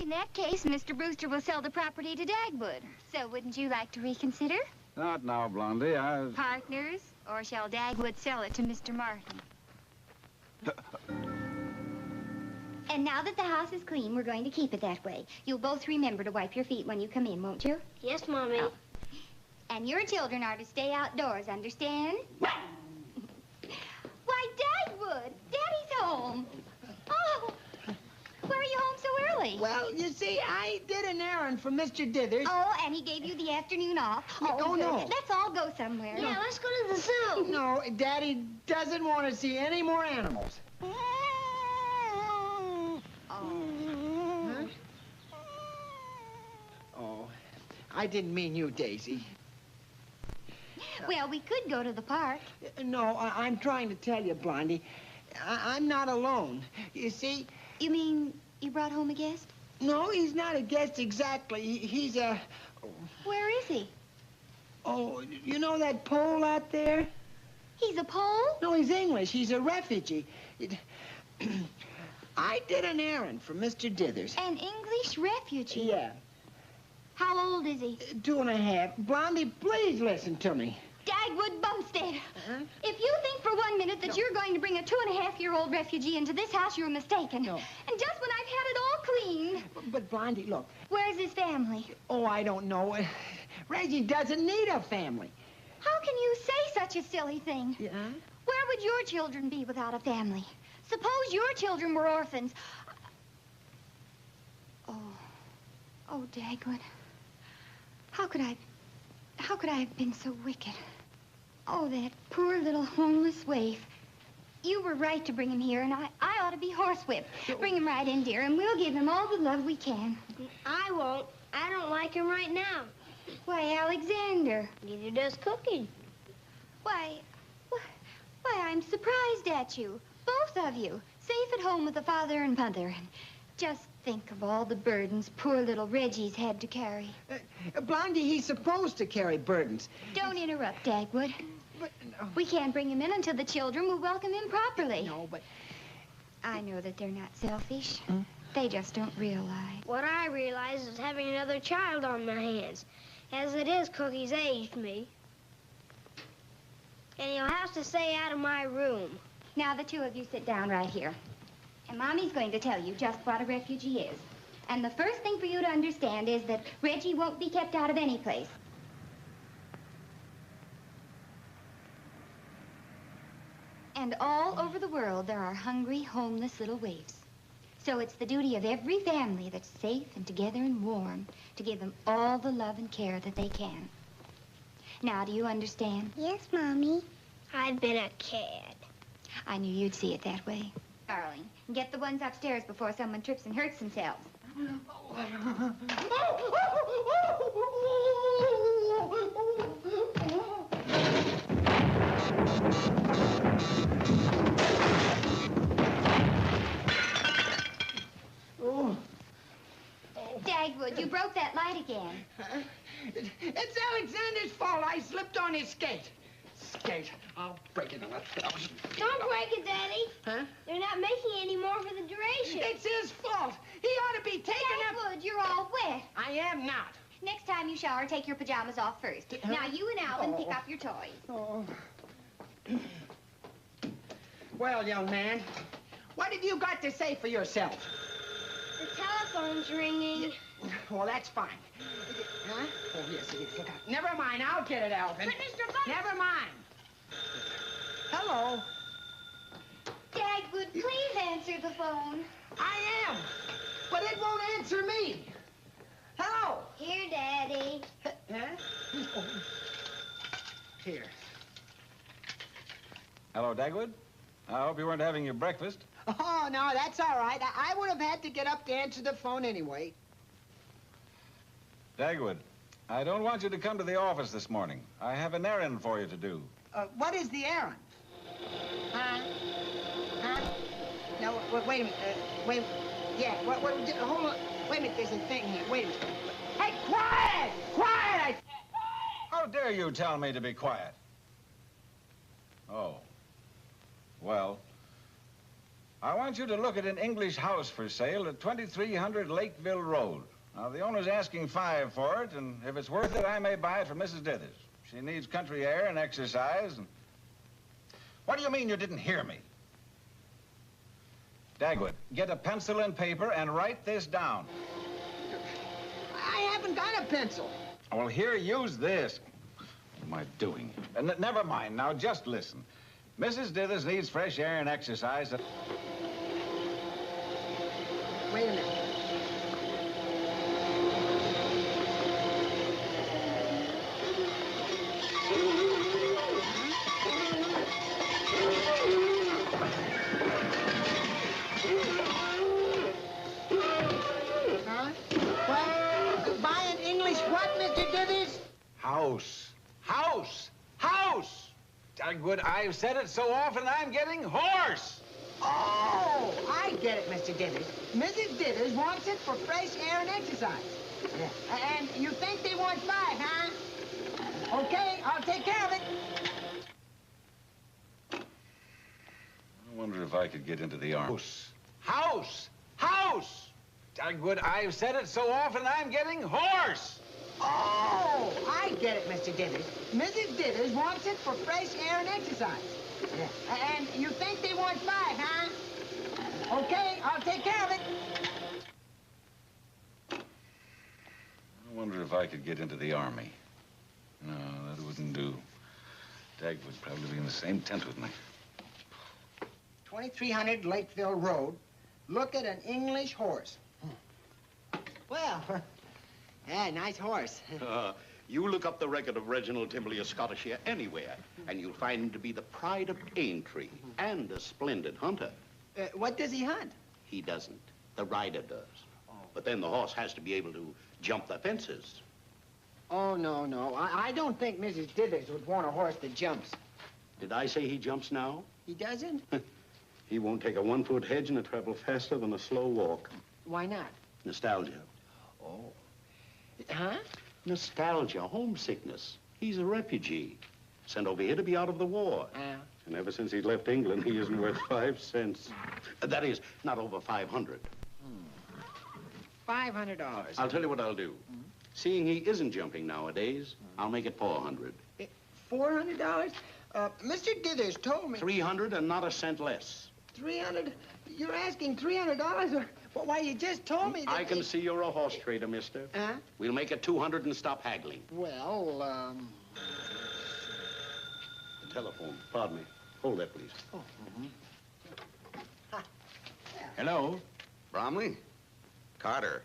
In that case, Mr. Brewster will sell the property to Dagwood. So wouldn't you like to reconsider? Not now, Blondie. Partners, or shall Dagwood sell it to Mr. Martin? And now that the house is clean, we're going to keep it that way. You'll both remember to wipe your feet when you come in, won't you? Yes, Mommy. Oh. And your children are to stay outdoors, understand? Why, Dagwood! Daddy's home! Oh! Why are you home so early? Well, you see, I did an errand for Mr. Dithers. Oh, and he gave you the afternoon off? Oh, no. Let's all go somewhere. Yeah, let's go to the zoo. No, Daddy doesn't want to see any more animals. Oh, I didn't mean you, Daisy. Well, we could go to the park. No, I'm trying to tell you, Blondie, I'm not alone. You see... You mean you brought home a guest? No, he's not a guest exactly. He's a... Where is he? Oh, you know that Pole out there? He's a Pole? No, he's English. He's a refugee. I did an errand for Mr. Dithers. An English refugee? Yeah. How old is he? 2.5. Blondie, please listen to me. Dagwood Bumstead. If you think for 1 minute that you're going to bring a 2.5-year-old refugee into this house, you're mistaken. No. And just when I've had it all cleaned... But Blondie, look. Where's his family? Oh, I don't know. Reggie doesn't need a family. How can you say such a silly thing? Yeah? Where would your children be without a family? Suppose your children were orphans. Oh, Dagwood. How could I have been so wicked? Oh, that poor little homeless waif. You were right to bring him here, and I ought to be horsewhipped. Bring him right in, dear, and we'll give him all the love we can. I won't. I don't like him right now. Why, Alexander. Neither does Cookie. Why, I'm surprised at you. Both of you. Safe at home with the father and mother. And just think of all the burdens poor little Reggie's had to carry. Blondie, he's supposed to carry burdens. Don't interrupt, Dagwood. But, no. We can't bring him in until the children will welcome him properly. No, but... I know that they're not selfish. They just don't realize. What I realize is having another child on my hands. As it is, Cookie's aged me. And he'll have to stay out of my room. Now, the two of you sit down right here. And Mommy's going to tell you just what a refugee is. And the first thing for you to understand is that Reggie won't be kept out of any place. And all over the world, there are hungry, homeless little waifs. So it's the duty of every family that's safe and together and warm to give them all the love and care that they can. Now, do you understand? Yes, Mommy. I've been a cad. I knew you'd see it that way. Darling, get the ones upstairs before someone trips and hurts themselves. Dagwood, you broke that light again. It's Alexander's fault. I slipped on his skate. Skate. I'll break it in a thousand. Don't break it, Daddy. Huh? They're not making any more for the duration. It's his fault. He ought to be taken up. Dagwood, you're all wet. I am not. Next time you shower, take your pajamas off first. Now, you and Alvin pick up your toys. Oh. Well, young man, what have you got to say for yourself? The telephone's ringing. Well, that's fine. Huh? Oh, yes, it is. Look out. Never mind. I'll get it, Alvin. But, Mr. Buck... Never mind. Hello. Dagwood, please answer the phone. I am, but it won't answer me. Hello. Here, Daddy. Huh? Oh. Here. Hello, Dagwood. I hope you weren't having your breakfast. Oh, no, that's all right. I would have had to get up to answer the phone anyway. Dagwood, I don't want you to come to the office this morning. I have an errand for you to do. What is the errand? Huh? No, wait a minute. Wait. Yeah, hold on. Wait a minute, there's a thing here. Wait a minute. Hey, quiet! Quiet! How dare you tell me to be quiet? Oh. Well, I want you to look at an English house for sale at 2300 Lakeville Road. Now, the owner's asking $5 for it, and if it's worth it, I may buy it for Mrs. Dithers. She needs country air and exercise, and... What do you mean you didn't hear me? Dagwood, get a pencil and paper and write this down. I haven't got a pencil. Well, here, use this. What am I doing? Never mind. Now, just listen. Mrs. Dithers needs fresh air and exercise. Wait a minute. Huh? What? Buy an English what, Mr. Dithers? House. House. House! Dagwood, I've said it so often, I'm getting hoarse. Oh, I get it, Mr. Dithers. Mrs. Dithers wants it for fresh air and exercise. And you think they want 5, huh? Okay, I'll take care of it. I wonder if I could get into the Army. House! House! Dagwood, I've said it so often, I'm getting hoarse. Oh, I get it, Mr. Dithers. Mrs. Dithers wants it for fresh air and exercise. And you think they want 5, huh? Okay, I'll take care of it. I wonder if I could get into the Army. No, that wouldn't do. Dag would probably be in the same tent with me. 2300 Lakeville Road. Look at an English horse. Well, yeah, nice horse. You look up the record of Reginald Timberley of Scottishire anywhere, and you'll find him to be the pride of Aintree and a splendid hunter. What does he hunt? He doesn't. The rider does. But then the horse has to be able to jump the fences. Oh, no. I don't think Mrs. Dithers would want a horse that jumps. Did I say he jumps now? He doesn't? He won't take a 1-foot hedge and travel faster than a slow walk. Why not? Nostalgia. Oh. Huh? Nostalgia, homesickness. He's a refugee. Sent over here to be out of the war. And ever since he left England, he isn't worth 5 cents. That is, not over 500. $500. I'll tell you what I'll do. Seeing he isn't jumping nowadays, I'll make it 400. $400? Mr. Dithers told me... 300 and not a cent less. 300? You're asking $300? Well, why, you just told me that... I can see you're a horse trader, mister. Huh? We'll make it 200 and stop haggling. Well, The telephone. Pardon me. Hold that, please. Oh, Hello? Bromley? Carter.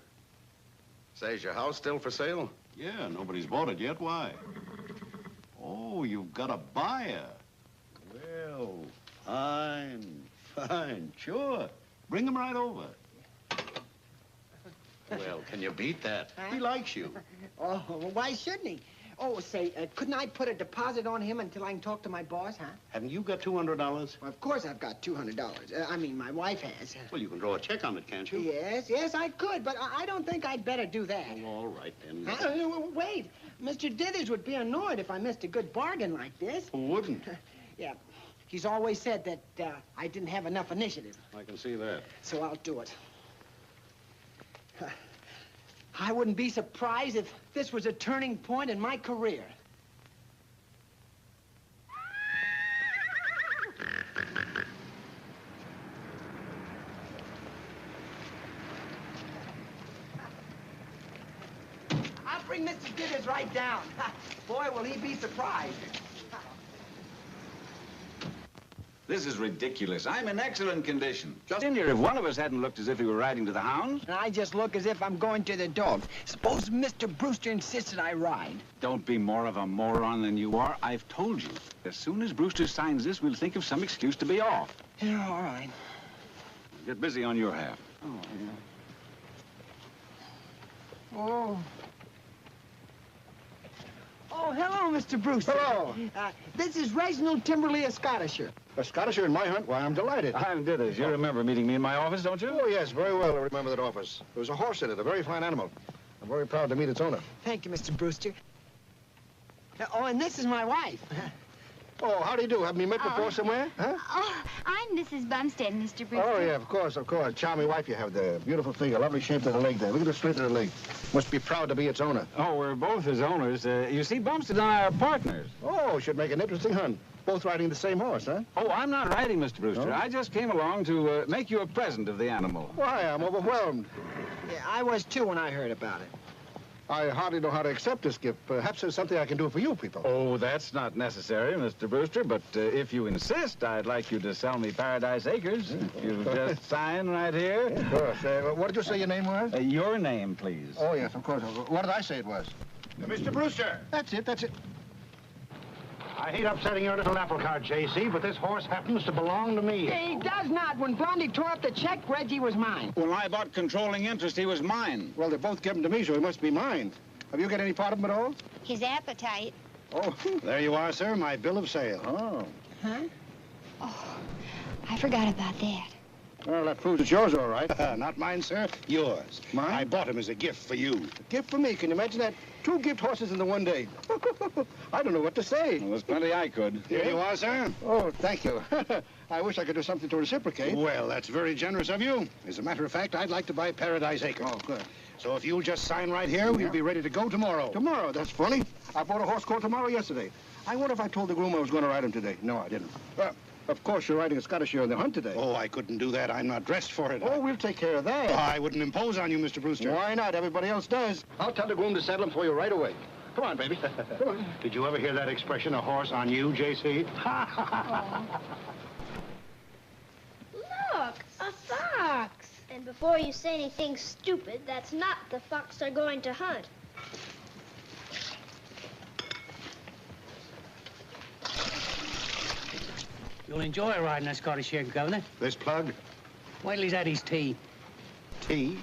Say, is your house still for sale? Yeah, nobody's bought it yet. Why? Oh, you've got a buyer. Well, fine, sure. Bring him right over. Well, can you beat that? He likes you. Oh, well, why shouldn't he? Oh, say, couldn't I put a deposit on him until I can talk to my boss, huh? Haven't you got $200? Well, of course I've got $200. I mean, my wife has. Well, you can draw a check on it, can't you? Yes, I could, but I don't think I'd better do that. Oh, all right, then. Wait. Mr. Dithers would be annoyed if I missed a good bargain like this. Who wouldn't? Yeah. He's always said that I didn't have enough initiative. I can see that. So I'll do it. I wouldn't be surprised if this was a turning point in my career. I'll bring Mr. Dithers right down. Boy, will he be surprised. This is ridiculous. I'm in excellent condition. Just in here, if one of us hadn't looked as if he were riding to the hounds. And I just look as if I'm going to the dogs. Suppose Mr. Brewster insisted I ride. Don't be more of a moron than you are. I've told you. As soon as Brewster signs this, we'll think of some excuse to be off. Yeah, all right. Get busy on your half. Oh, yeah. Oh. Oh, hello, Mr. Brewster. Hello. This is Reginald Timberley of Scottishire. A Scottishire in my hunt? Why, I'm delighted. I'm Dithers. You remember meeting me in my office, don't you? Oh, yes, very well I remember that office. There was a horse in it, a very fine animal. I'm very proud to meet its owner. Thank you, Mr. Brewster. Oh, and this is my wife. Oh, how do you do? Haven't we met before somewhere? Huh? Oh, I'm Mrs. Bumstead, Mr. Brewster. Oh, yeah, of course. Charming wife you have there. Beautiful figure, lovely shape of the leg there. Look at the strength of the leg. Must be proud to be its owner. Oh, we're both his owners. You see, Bumstead and I are partners. Oh, should make an interesting hunt. Both riding the same horse, huh? Oh, I'm not riding, Mr. Brewster. No? I just came along to make you a present of the animal. Why, I'm overwhelmed. Yeah, I was, too, when I heard about it. I hardly know how to accept this gift. Perhaps there's something I can do for you people. Oh, that's not necessary, Mr. Brewster, but if you insist, I'd like you to sell me Paradise Acres. If you just sign right here. Yeah, of course. What did you say your name was? Your name, please. Oh, yes, of course. What did I say it was? Mr. Brewster. That's it. I hate upsetting your little apple cart, J.C., but this horse happens to belong to me. He does not. When Blondie tore up the check, Reggie was mine. When I bought controlling interest, he was mine. Well, they both gave him to me, so he must be mine. Have you got any part of him at all? His appetite. Oh, there you are, sir, my bill of sale. Oh. Huh? Oh, I forgot about that. Well, that proves it's yours, all right. Not mine, sir. Yours. Mine? I bought him as a gift for you. A gift for me? Can you imagine that? 2 gift horses in the one day. I don't know what to say. Well, there's plenty I could. Here you are, sir. Oh, thank you. I wish I could do something to reciprocate. Well, that's very generous of you. As a matter of fact, I'd like to buy Paradise Acres. Oh, good. So if you'll just sign right here, we'll be ready to go tomorrow. Tomorrow? That's funny. I bought a horse called Tomorrow yesterday. I wonder if I told the groom I was going to ride him today. No, I didn't. Of course, you're riding a Scottish on the hunt today. Oh, I couldn't do that. I'm not dressed for it. Oh, we'll take care of that. I wouldn't impose on you, Mr. Brewster. Why not? Everybody else does. I'll tell the groom to saddle him for you right away. Come on, baby. Come on. Did you ever hear that expression, a horse on you, J.C.? Look, a fox. And before you say anything stupid, that's not the fox they're going to hunt. You'll enjoy riding a Scottish here, Governor. This plug? Wait till he's had his tea. Tea?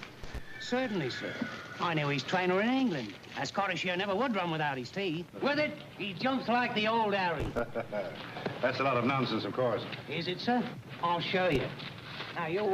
Certainly, sir. I knew his trainer in England. A Scottish here never would run without his tea. With it, he jumps like the old Harry. That's a lot of nonsense, of course. Is it, sir? I'll show you. Now, you'll